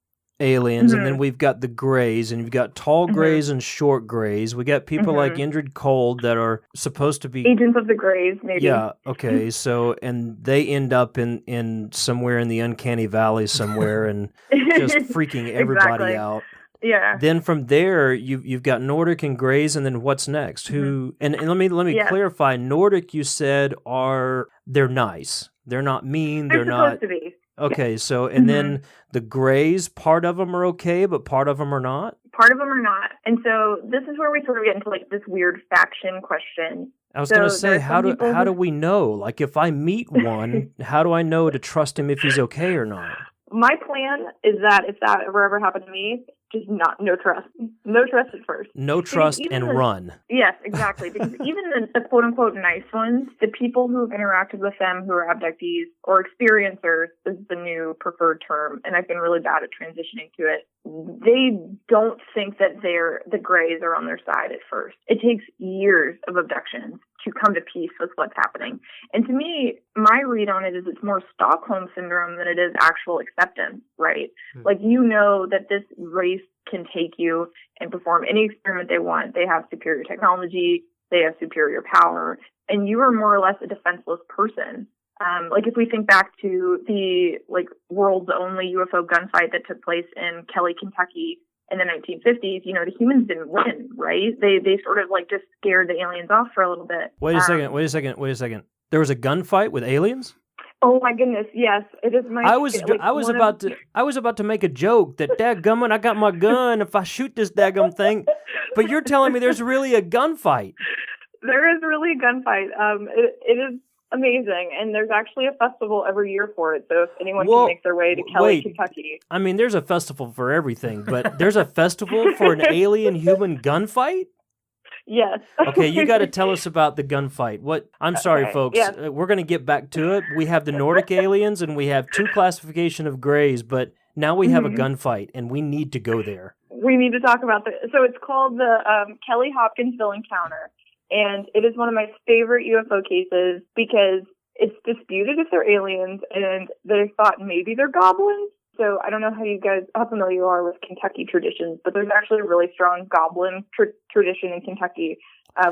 aliens, and then we've got the Greys, and you've got tall Greys and short Greys. We got people like Indrid Cold that are supposed to be agents of the Greys, maybe. Yeah, okay. So, and they end up in somewhere in the uncanny valley somewhere and just freaking everybody out. Yeah. Then from there, you've got Nordic and Greys, and then what's next? Who? And let me clarify. Nordic, you said, they're nice. They're not mean. They're not supposed to be. Okay, so, and then the Greys, part of them are okay, but part of them are not? Part of them are not. And so this is where we sort of get into like this weird faction question. I was going to say, how do we know? Like, if I meet one, how do I know to trust him if he's okay or not? My plan is that if that ever happened to me, just no trust. No trust at first. No trust and run. Yes, exactly. Because even the quote-unquote nice ones, the people who've interacted with them who are abductees or experiencers is the new preferred term, and I've been really bad at transitioning to it. They don't think that the Greys are on their side at first. It takes years of abductions to come to peace with what's happening. And to me, my read on it is it's more Stockholm syndrome than it is actual acceptance, right? Like, you know that this race can take you and perform any experiment they want. They have superior technology. They have superior power. And you are more or less a defenseless person. Like, if we think back to the world's only UFO gunfight that took place in Kelly, Kentucky in the 1950s, the humans didn't win, right? They sort of just scared the aliens off for a little bit. Wait a second. There was a gunfight with aliens? Oh my goodness, yes. It is my I was about to make a joke that dadgummit, I got my gun if I shoot this daggum thing. But you're telling me there's really a gunfight. There is really a gunfight. It is amazing, and there's actually a festival every year for it, so if anyone can make their way to Kelly, Kentucky. I mean, there's a festival for everything, but there's a festival for an alien-human gunfight? Yes. Okay, you got to tell us about the gunfight. I'm sorry, Okay, folks. yes. We're going to get back to it. We have the Nordic aliens, and we have 2 classification of grays, but now we have a gunfight, and we need to go there. We need to talk about so it's called the Kelly Hopkinsville encounter, and it is one of my favorite UFO cases because it's disputed if they're aliens, and they thought maybe they're goblins. So I don't know how familiar you are with Kentucky traditions, but there's actually a really strong goblin tradition in Kentucky,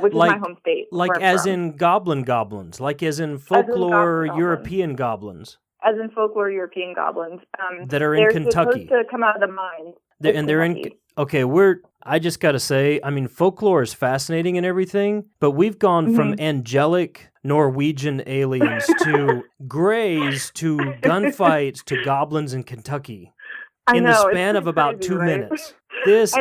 which is my home state. Like as in goblins, like as in folklore European goblins. As in folklore European goblins. That are in Kentucky. They're supposed to come out of the mines. They're in. Okay, I just got to say, I mean, folklore is fascinating and everything, but we've gone from angelic Norwegian aliens to grays to gunfights to goblins in Kentucky in the span of about 2 minutes. This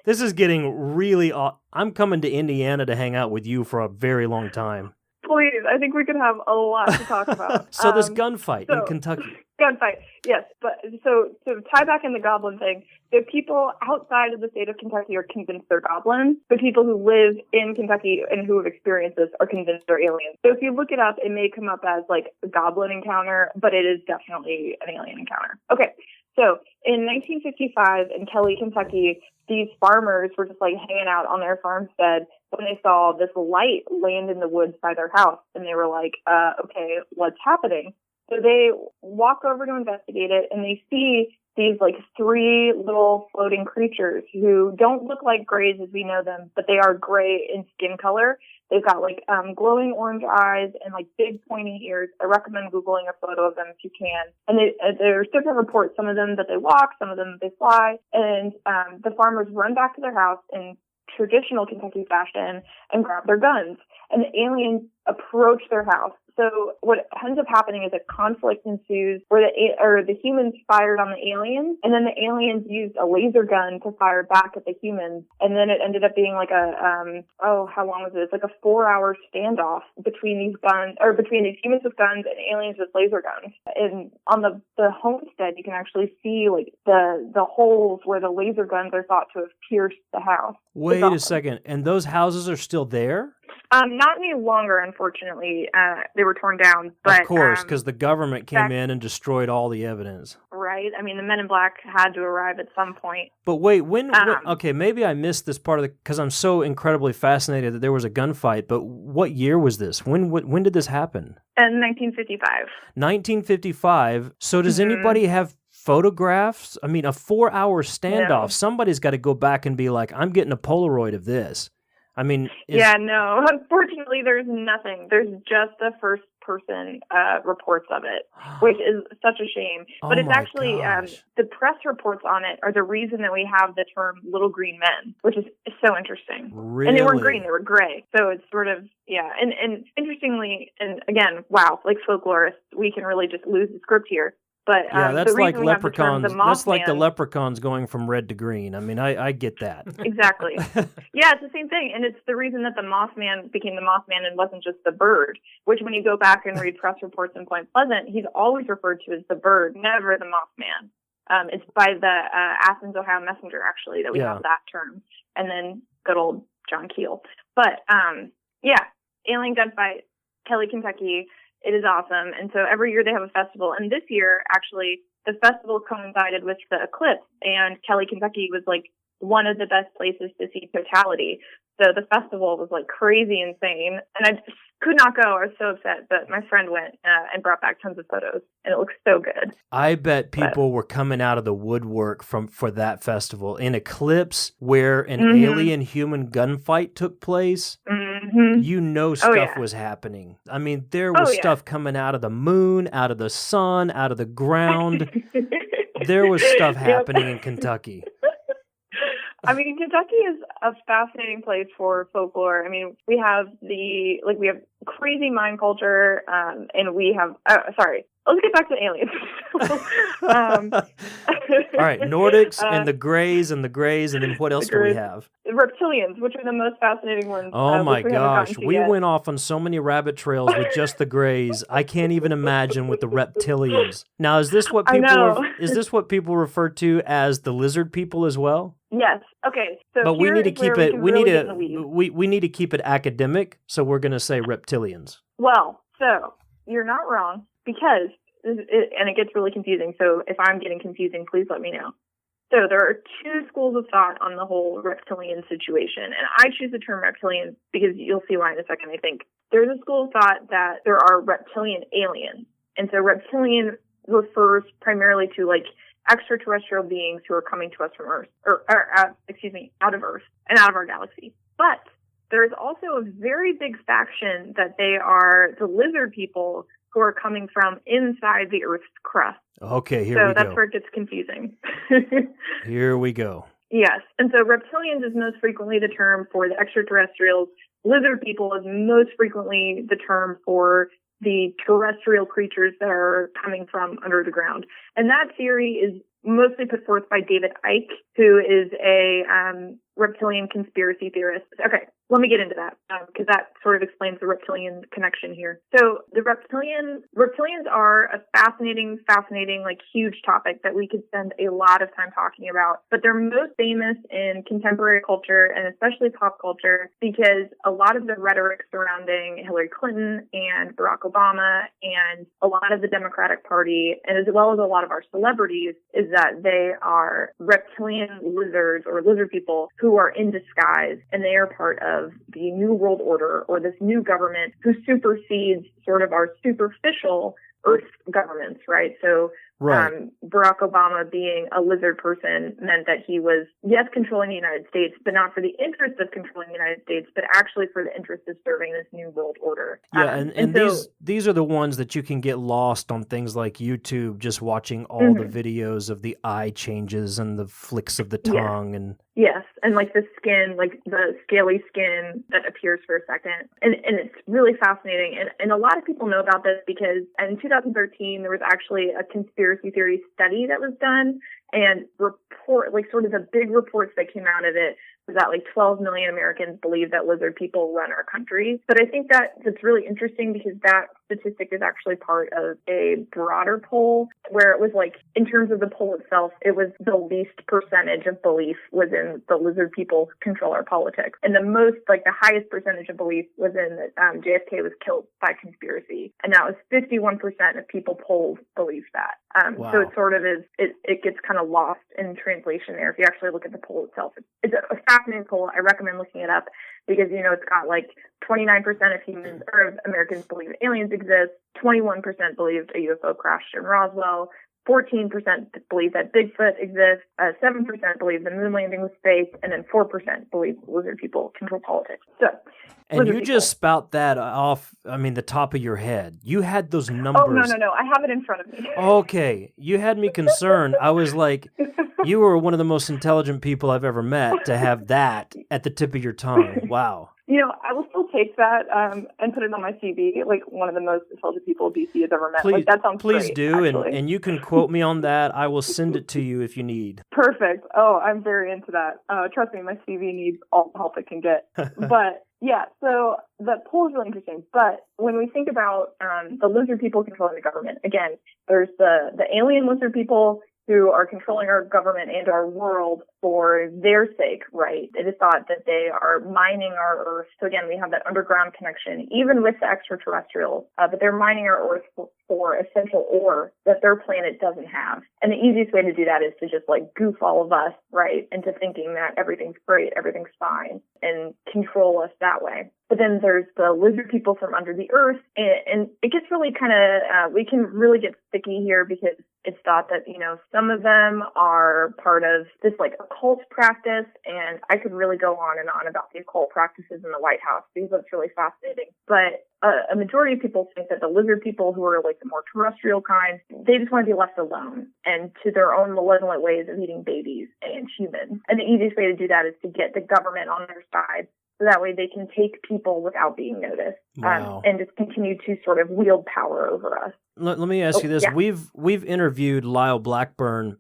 is getting really. I'm coming to Indiana to hang out with you for a very long time. Please, I think we could have a lot to talk about. So this gunfight in Kentucky. Gunfight, yes. But so to tie back in the goblin thing, the people outside of the state of Kentucky are convinced they're goblins. The people who live in Kentucky and who have experienced this are convinced they're aliens. So if you look it up, it may come up as like a goblin encounter, but it is definitely an alien encounter. Okay. So in 1955 in Kelly, Kentucky, these farmers were just like hanging out on their farmstead when they saw this light land in the woods by their house. And they were like, okay, what's happening? So they walk over to investigate it, and they see these like 3 little floating creatures who don't look like grays as we know them, but they are gray in skin color. They've got like glowing orange eyes and like big pointy ears. I recommend Googling a photo of them if you can. And there's different reports, some of them that they walk, some of them they fly. And the farmers run back to their house in traditional Kentucky fashion and grab their guns. And the aliens approach their house. So what ends up happening is a conflict ensues where the humans fired on the aliens, and then the aliens used a laser gun to fire back at the humans. And then it ended up being like how long was it? It's like a 4-hour standoff between these humans with guns and aliens with laser guns. And on the homestead, you can actually see like the holes where the laser guns are thought to have pierced the house. Wait a second. And those houses are still there? Not any longer, unfortunately. They were torn down. But, of course, because the government came in and destroyed all the evidence. Right. I mean, the Men in Black had to arrive at some point. But wait, okay, maybe I missed this part of because I'm so incredibly fascinated that there was a gunfight, but what year was this? When did this happen? In 1955. 1955. So does anybody have photographs? I mean, a 4-hour standoff. No. Somebody's got to go back and be like, I'm getting a Polaroid of this. I mean... no. Unfortunately, there's nothing. There's just the first person reports of it, which is such a shame. But it's actually, the press reports on it are the reason that we have the term little green men, which is so interesting. Really? And they weren't green, they were gray. So it's sort of, And interestingly, and again, wow, like folklorists, we can really just lose the script here. But that's like leprechauns. That's like the leprechauns going from red to green. I mean, I get that. Exactly. Yeah, it's the same thing. And it's the reason that the Mothman became the Mothman and wasn't just the bird, which when you go back and read press reports in Point Pleasant, he's always referred to as the bird, never the Mothman. It's by the Athens, Ohio Messenger, actually, that we have that term. And then good old John Keel. But, alien gunfight, Kelly, Kentucky. It is awesome. And so every year they have a festival. And this year, actually, the festival coincided with the eclipse. And Kelly, Kentucky was like one of the best places to see totality. So the festival was like crazy insane. And I just could not go. I was so upset. But my friend went and brought back tons of photos. And it looks so good. I bet people were coming out of the woodwork for that festival. An eclipse where an alien-human gunfight took place. You know stuff was happening. I mean, there was stuff coming out of the moon, out of the sun, out of the ground. There was stuff happening in Kentucky. I mean, Kentucky is a fascinating place for folklore. I mean, we have crazy mind culture, and we have, let's get back to aliens. All right, Nordics and the Greys, and then what else do we have? Reptilians, which are the most fascinating ones. Oh my gosh, we went off on so many rabbit trails with just the Greys. I can't even imagine with the Reptilians. Now, is this what people refer to as the lizard people as well? Yes. Okay. So But we need to keep it. We need to keep it academic. So we're going to say reptilians. Well, so you're not wrong because, and it gets really confusing. So if I'm getting confusing, please let me know. So there are two schools of thought on the whole reptilian situation, and I choose the term reptilian because you'll see why in a second. I think there's a school of thought that there are reptilian aliens, and so reptilian refers primarily to like extraterrestrial beings who are coming to us from Earth, out of Earth and out of our galaxy. But there's also a very big faction that they are the lizard people who are coming from inside the Earth's crust. Okay, here we go. So that's where it gets confusing. Here we go. Yes. And so reptilians is most frequently the term for the extraterrestrials. Lizard people is most frequently the term for the terrestrial creatures that are coming from under the ground. And that theory is mostly put forth by David Icke, who is a reptilian conspiracy theorist. Okay, let me get into that because that sort of explains the reptilian connection here. So the reptilians are a fascinating, like huge topic that we could spend a lot of time talking about, but they're most famous in contemporary culture and especially pop culture because a lot of the rhetoric surrounding Hillary Clinton and Barack Obama and a lot of the Democratic Party, and as well as a lot of our celebrities, is that they are reptilian lizards or lizard people who are in disguise, and they are part of the New World Order or this new government who supersedes sort of our superficial Earth governments, right? So Barack Obama being a lizard person meant that he was, yes, controlling the United States, but not for the interest of controlling the United States, but actually for the interest of serving this new world order. Yeah, and so, these are the ones that you can get lost on things like YouTube, just watching all the videos of the eye changes and the flicks of the tongue and... Yes, and like the skin, like the scaly skin that appears for a second. And it's really fascinating. And a lot of people know about this because in 2013, there was actually a conspiracy theory study that was done and sort of the big reports that came out of it was that like 12 million Americans believe that lizard people run our country. But I think that's really interesting because that statistic is actually part of a broader poll where it was like, in terms of the poll itself, it was the least percentage of belief was in the lizard people control our politics. And the most, like the highest percentage of belief was in that JFK was killed by conspiracy. And that was 51% of people polled believe that. Wow. So it sort of is, it gets kind of lost in translation there. If you actually look at the poll itself, it's a fascinating poll. I recommend looking it up because, it's got like 29% of humans or of Americans believe aliens exist, 21% believed a UFO crashed in Roswell, 14% believe that Bigfoot exists, 7% believe the moon landing was fake, and then 4% believe lizard people control politics. So, and you just spout that off, the top of your head. You had those numbers. Oh, no. I have it in front of me. Okay. You had me concerned. I was like, you were one of the most intelligent people I've ever met to have that at the tip of your tongue. Wow. I will still take that and put it on my CV, like one of the most intelligent people DC has ever met. Please, like, that sounds please great, do, actually. and you can quote me on that. I will send it to you if you need. Perfect. Oh, I'm very into that. Trust me, my CV needs all the help it can get. But yeah, so the poll is really interesting. But when we think about the lizard people controlling the government, again, there's the alien lizard people who are controlling our government and our world for their sake, right? It is thought that they are mining our Earth. So again, we have that underground connection, even with the extraterrestrials, but they're mining our Earth for essential ore that their planet doesn't have. And the easiest way to do that is to just like goof all of us, right, into thinking that everything's great, everything's fine, and control us that way. But then there's the lizard people from under the earth, and it gets really kind of, we can really get sticky here because it's thought that, some of them are part of this like occult practice, and I could really go on and on about the occult practices in the White House because that's really fascinating. But a majority of people think that the lizard people who are like the more terrestrial kind, they just want to be left alone and to their own malevolent ways of eating babies and humans. And the easiest way to do that is to get the government on their side. So that way they can take people without being noticed. Wow. And just continue to sort of wield power over us. Let me ask you this. Yeah. We've interviewed Lyle Blackburn,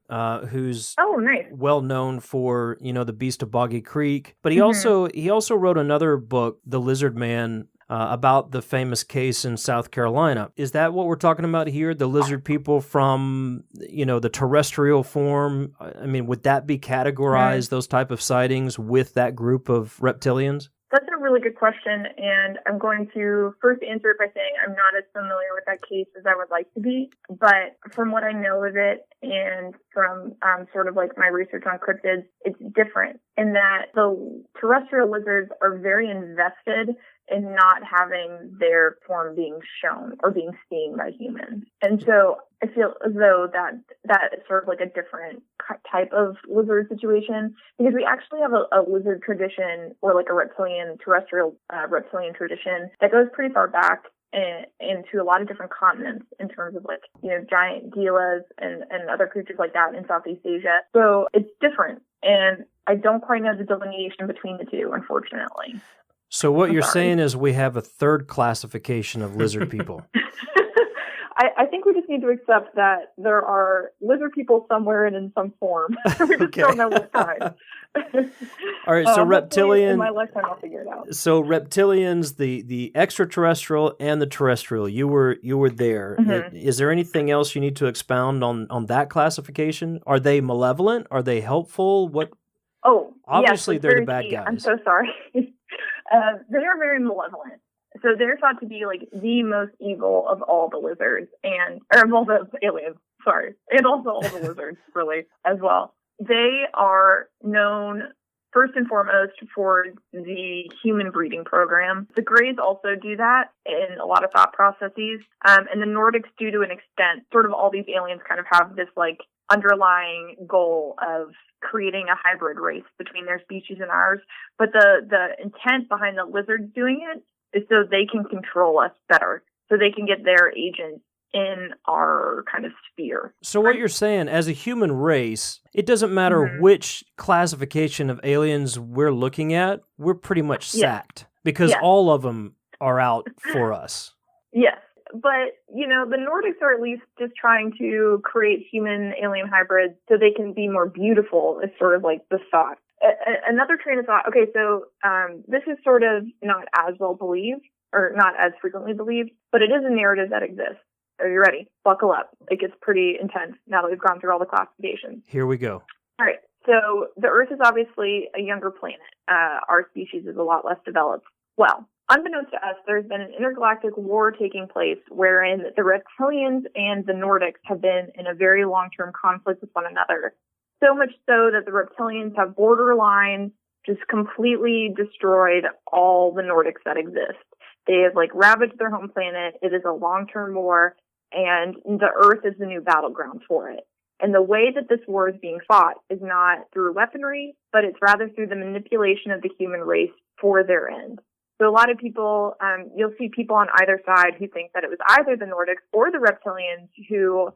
who's nice. well known for, The Beast of Boggy Creek. But he also wrote another book, The Lizard Man. about the famous case in South Carolina. Is that what we're talking about here? The lizard people from, the terrestrial form? I mean, would that be categorized, those type of sightings, with that group of reptilians? That's a really good question, and I'm going to first answer it by saying I'm not as familiar with that case as I would like to be, but from what I know of it and from sort of like my research on cryptids, it's different in that the terrestrial lizards are very invested in not having their form being shown or being seen by humans. And so I feel as though that is sort of like a different type of lizard situation, because we actually have a lizard tradition, or like a terrestrial reptilian tradition that goes pretty far back into a lot of different continents in terms of like, giant gilas and other creatures like that in Southeast Asia. So it's different. And I don't quite know the delineation between the two, unfortunately. So what you're saying is we have a third classification of lizard people. I think we just need to accept that there are lizard people somewhere and in some form. We just don't know what kind. All right, so reptilian. In my lifetime, I'll figure it out. So reptilians, the extraterrestrial and the terrestrial. You were there. Mm-hmm. Is there anything else you need to expound on that classification? Are they malevolent? Are they helpful? What? Oh, obviously yes, they're the bad key. guys. I'm so sorry. They are very malevolent. So they're thought to be like the most evil of all the lizards or of all the aliens, sorry, and also all the lizards, really, as well. They are known first and foremost for the human breeding program. The Greys also do that in a lot of thought processes. And the Nordics do to an extent. Sort of all these aliens kind of have this like underlying goal of creating a hybrid race between their species and ours. But the intent behind the lizards doing it is so they can control us better, so they can get their agents in our kind of sphere. So what you're saying, as a human race, it doesn't matter which classification of aliens we're looking at, we're pretty much sacked, because all of them are out for us. Yes. But, the Nordics are at least just trying to create human-alien hybrids so they can be more beautiful, is sort of like the thought. Another train of thought, okay, so this is sort of not as well believed, or not as frequently believed, but it is a narrative that exists. Are you ready? Buckle up. It gets pretty intense now that we've gone through all the classifications. Here we go. All right. So the Earth is obviously a younger planet. Our species is a lot less developed. Well, unbeknownst to us, there's been an intergalactic war taking place wherein the Reptilians and the Nordics have been in a very long-term conflict with one another. So much so that the Reptilians have borderline just completely destroyed all the Nordics that exist. They have ravaged their home planet. It is a long-term war, and the Earth is the new battleground for it. And the way that this war is being fought is not through weaponry, but it's rather through the manipulation of the human race for their end. So a lot of people, you'll see people on either side who think that it was either the Nordics or the Reptilians who,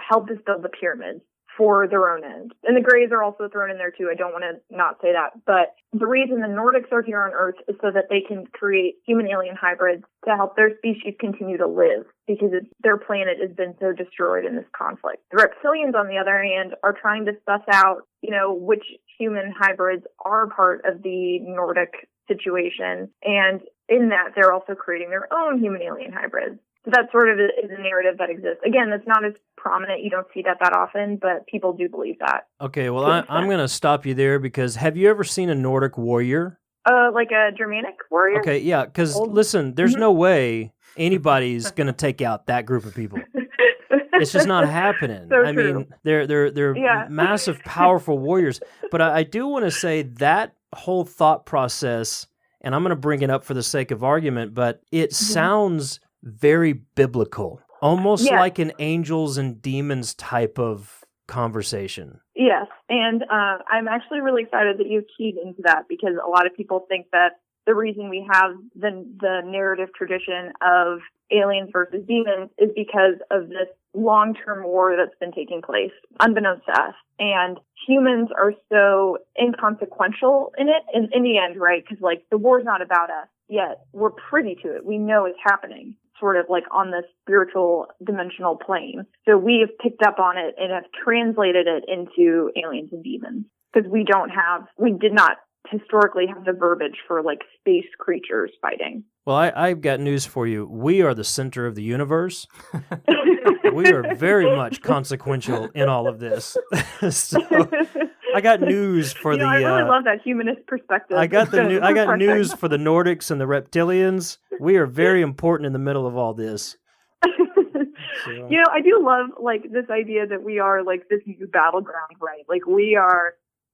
helped us build the pyramids for their own end. And the Greys are also thrown in there too. I don't want to not say that. But the reason the Nordics are here on Earth is so that they can create human-alien hybrids to help their species continue to live, because their planet has been so destroyed in this conflict. The Reptilians, on the other hand, are trying to suss out, which human hybrids are part of the Nordic situation. And in that, they're also creating their own human-alien hybrids. So that sort of is a narrative that exists. Again, that's not as prominent. You don't see that often, but people do believe that. Okay, well, I'm going to stop you there, because have you ever seen a Nordic warrior? Like a Germanic warrior? Okay, yeah, because listen, there's no way anybody's going to take out that group of people. It's just not happening. So I mean, they're massive, powerful warriors. But I do want to say that whole thought process, and I'm going to bring it up for the sake of argument, but it sounds very biblical, almost like an angels and demons type of conversation. Yes, and I'm actually really excited that you keyed into that, because a lot of people think that the reason we have the narrative tradition of aliens versus demons is because of this long-term war that's been taking place, unbeknownst to us. And humans are so inconsequential in it, in the end, right? Because, the war's not about us, yet we're privy to it. We know it's happening, sort of on the spiritual dimensional plane. So we have picked up on it and have translated it into aliens and demons, because we did not historically have the verbiage for like space creatures fighting. Well, I've got news for you. We are the center of the universe. We are very much consequential in all of this. So I got news for I really love that humanist perspective. I got news for the Nordics and the Reptilians. We are very important in the middle of all this. So. I do love like this idea that we are like this new battleground, right? Like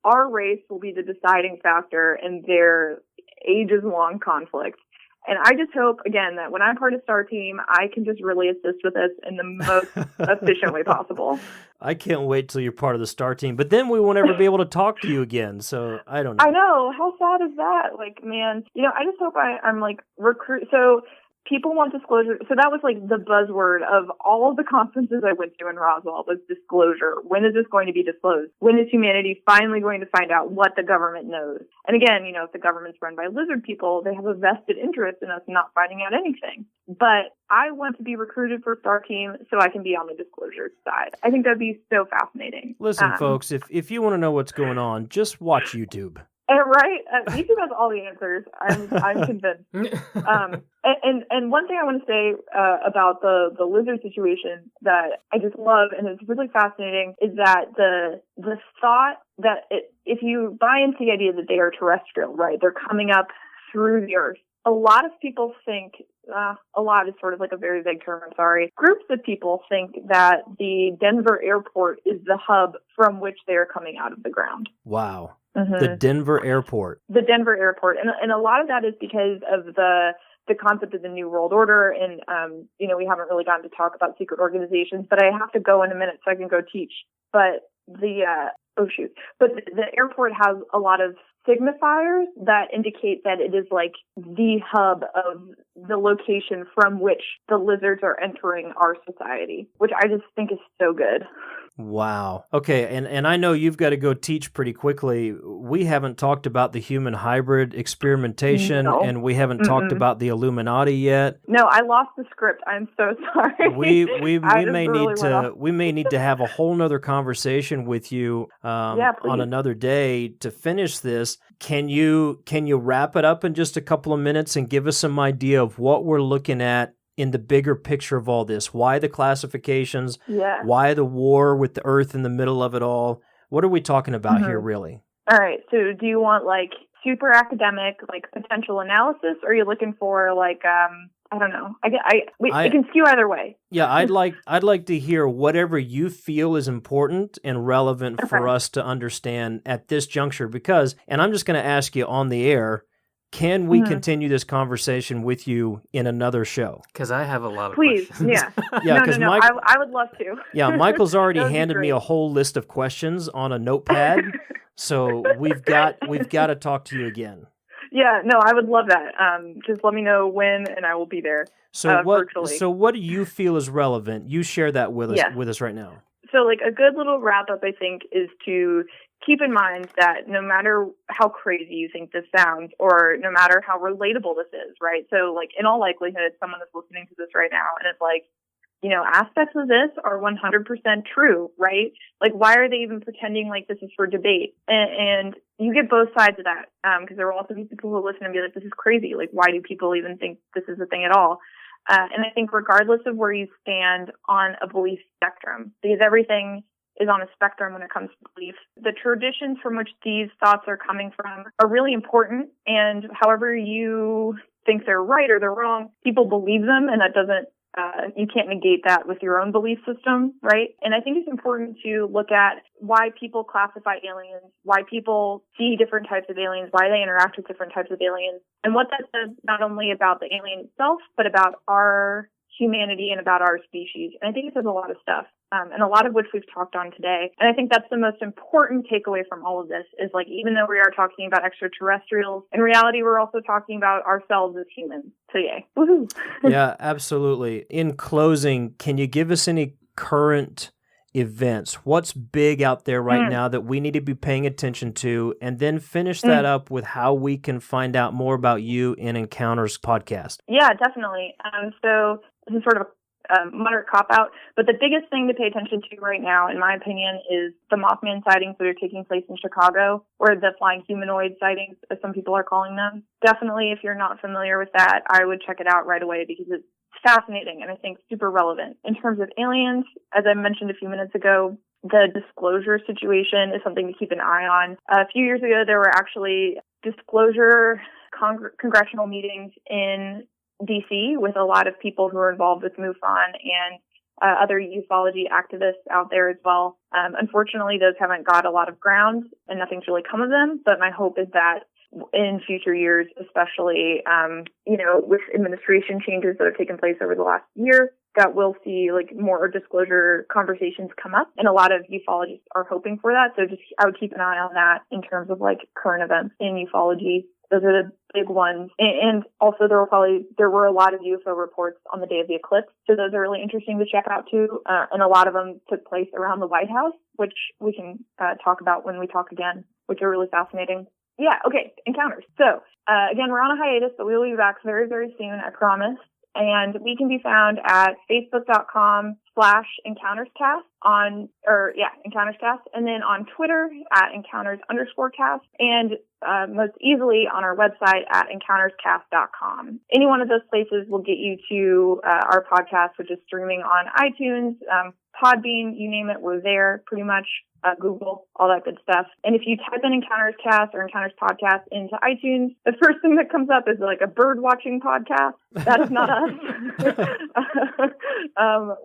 our race will be the deciding factor in their ages-long conflict. And I just hope, again, that when I'm part of Star Team, I can just really assist with this in the most efficient way possible. I can't wait till you're part of the Star Team, but then we won't ever be able to talk to you again, so I don't know. I know. How sad is that? Like, man, I just hope I'm like recruit. So people want disclosure. So that was like the buzzword of all of the conferences I went to in Roswell was disclosure. When is this going to be disclosed? When is humanity finally going to find out what the government knows? And again, if the government's run by lizard people, they have a vested interest in us not finding out anything. But I want to be recruited for Star Team so I can be on the disclosure side. I think that'd be so fascinating. Listen, folks, if you want to know what's going on, just watch YouTube. Right? YouTube has all the answers. I'm convinced. And one thing I want to say about the lizard situation that I just love and is really fascinating is that the thought that if you buy into the idea that they are terrestrial, right? They're coming up through the Earth. A lot of people think, a lot is sort of like a very vague term, I'm sorry. Groups of people think that the Denver airport is the hub from which they are coming out of the ground. Wow. Mm-hmm. The Denver airport. The Denver airport. And a lot of that is because of the concept of the New World Order. And, we haven't really gotten to talk about secret organizations, but I have to go in a minute so I can go teach. But the airport has a lot of signifiers that indicate that it is like the hub of the location from which the lizards are entering our society, which I just think is so good. Wow. Okay, and I know you've got to go teach pretty quickly. We haven't talked about the human hybrid experimentation, and we haven't talked about the Illuminati yet. No, I lost the script. I'm so sorry. We may need to have a whole nother conversation with you on another day to finish this. Can you wrap it up in just a couple of minutes and give us some idea of what we're looking at in the bigger picture of all this? Why the classifications? Yeah. Why the war with the Earth in the middle of it all? What are we talking about here, really? All right. So do you want like super academic, like potential analysis, or are you looking for like, I don't know. It can skew either way. Yeah, I'd like to hear whatever you feel is important and relevant for us to understand at this juncture. Because, and I'm just going to ask you on the air, can we continue this conversation with you in another show? Because I have a lot of questions. Please, yeah. No. I would love to. Yeah, Michael's already handed me a whole list of questions on a notepad, so we've got to talk to you again. Yeah, no, I would love that. Just let me know when, and I will be there. Virtually. So what do you feel is relevant? You share that with us right now. So, like a good little wrap up, I think, is to keep in mind that no matter how crazy you think this sounds, or no matter how relatable this is, right? So, like in all likelihood, someone is listening to this right now, and it's like, aspects of this are 100% true, right? Like, why are they even pretending like this is for debate? And you get both sides of that, because there will also be people who listen and be like, this is crazy. Like, why do people even think this is a thing at all? And I think regardless of where you stand on a belief spectrum, because everything is on a spectrum when it comes to belief, the traditions from which these thoughts are coming from are really important. And however you think they're right or they're wrong, people believe them, and that doesn't you can't negate that with your own belief system, right? And I think it's important to look at why people classify aliens, why people see different types of aliens, why they interact with different types of aliens, and what that says not only about the alien itself, but about our humanity and about our species. And I think it says a lot of stuff, and a lot of which we've talked on today. And I think that's the most important takeaway from all of this is, like, even though we are talking about extraterrestrials, in reality, we're also talking about ourselves as humans. So yay. Woohoo. Yeah, absolutely. In closing, can you give us any current events? What's big out there right now that we need to be paying attention to? And then finish that up with how we can find out more about you in Encounters podcast. Yeah, definitely. So this is sort of moderate cop-out. But the biggest thing to pay attention to right now, in my opinion, is the Mothman sightings that are taking place in Chicago, or the flying humanoid sightings, as some people are calling them. Definitely, if you're not familiar with that, I would check it out right away because it's fascinating and I think super relevant. In terms of aliens, as I mentioned a few minutes ago, the disclosure situation is something to keep an eye on. A few years ago, there were actually disclosure congressional meetings in DC with a lot of people who are involved with MUFON and other ufology activists out there as well. Unfortunately, those haven't got a lot of ground and nothing's really come of them. But my hope is that in future years, especially, with administration changes that have taken place over the last year, that we'll see like more disclosure conversations come up. And a lot of ufologists are hoping for that. So I would keep an eye on that in terms of like current events in ufology. Those are the big ones. And also there were a lot of UFO reports on the day of the eclipse. So those are really interesting to check out too. And a lot of them took place around the White House, which we can talk about when we talk again, which are really fascinating. Yeah. Okay. Encounters. So, again, we're on a hiatus, but we will be back very, very soon. I promise. And we can be found at facebook.com/encounterscast encounterscast, and then on Twitter at encounters_cast, and most easily on our website at encounterscast.com. Any one of those places will get you to our podcast, which is streaming on iTunes, Podbean, you name it, we're there pretty much. Google, all that good stuff. And if you type in Encounters Cast or Encounters Podcast into iTunes, the first thing that comes up is like a bird watching podcast. That is not us.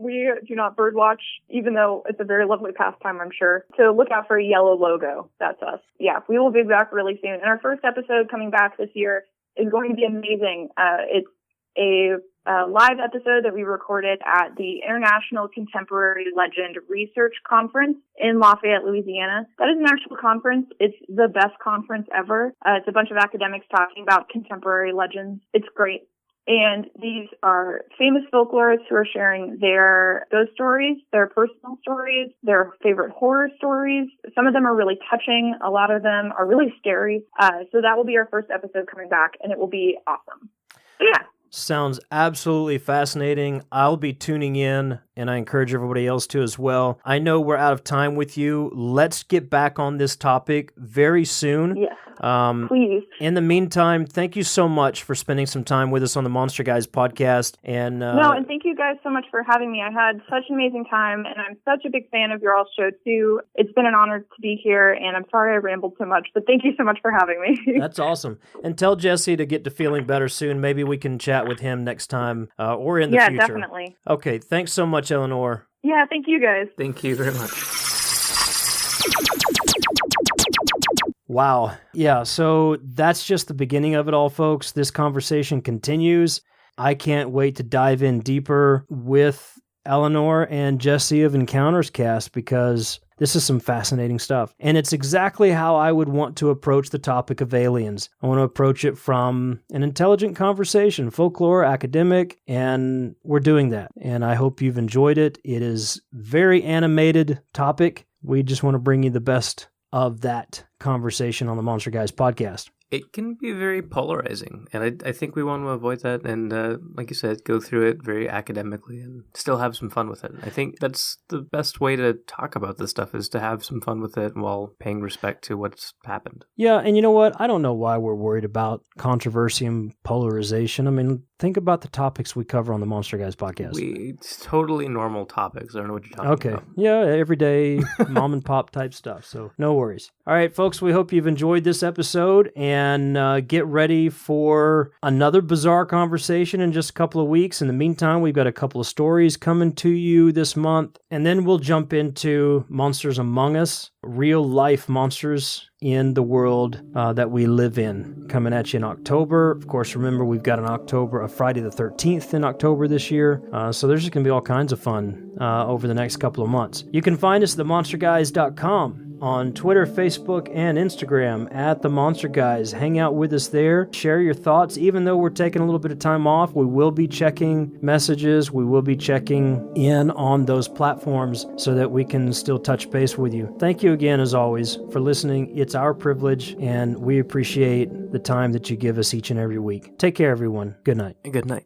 We do not bird watch, even though it's a very lovely pastime, I'm sure. So look out for a yellow logo. That's us. Yeah, we will be back really soon. And our first episode coming back this year is going to be amazing. It's a live episode that we recorded at the International Contemporary Legend Research Conference in Lafayette, Louisiana. That is an actual conference. It's the best conference ever. It's a bunch of academics talking about contemporary legends. It's great. And these are famous folklorists who are sharing their ghost stories, their personal stories, their favorite horror stories. Some of them are really touching. A lot of them are really scary. So that will be our first episode coming back, and it will be awesome. So yeah. Sounds absolutely fascinating. I'll be tuning in, and I encourage everybody else to as well. I know we're out of time with you. Let's get back on this topic very soon. Yes, please. In the meantime, thank you so much for spending some time with us on the Monster Guys podcast. And and thank you guys so much for having me. I had such an amazing time, and I'm such a big fan of your all's show too. It's been an honor to be here, and I'm sorry I rambled so much, but thank you so much for having me. That's awesome. And tell Jesse to get to feeling better soon. Maybe we can chat with him next time or in the future. Yeah, definitely. Okay, thanks so much, Eleanor. Yeah, thank you guys. Thank you very much. Wow. Yeah, so that's just the beginning of it all, folks. This conversation continues. I can't wait to dive in deeper with Eleanor and Jesse of Encounters Cast because this is some fascinating stuff. And it's exactly how I would want to approach the topic of aliens. I want to approach it from an intelligent conversation, folklore, academic, and we're doing that. And I hope you've enjoyed it. It is very animated topic. We just want to bring you the best of that conversation on the Monster Guys podcast. It can be very polarizing, and I think we want to avoid that and, like you said, go through it very academically and still have some fun with it. I think that's the best way to talk about this stuff is to have some fun with it while paying respect to what's happened. Yeah, and you know what? I don't know why we're worried about controversy and polarization. I mean, think about the topics we cover on the Monster Guys podcast. It's totally normal topics. I don't know what you're talking about. Yeah, everyday mom and pop type stuff, so no worries. All right, folks, we hope you've enjoyed this episode, and get ready for another bizarre conversation in just a couple of weeks. In the meantime, we've got a couple of stories coming to you this month, and then we'll jump into Monsters Among Us, real life monsters in the world that we live in, coming at you in October. Of course, remember, we've got a Friday the 13th in October this year, so there's just going to be all kinds of fun over the next couple of months. You can find us at themonsterguys.com. on Twitter, Facebook, and Instagram at The Monster Guys. Hang out with us there. Share your thoughts. Even though we're taking a little bit of time off, we will be checking messages. We will be checking in on those platforms so that we can still touch base with you. Thank you again, as always, for listening. It's our privilege, and we appreciate the time that you give us each and every week. Take care, everyone. Good night. Good night.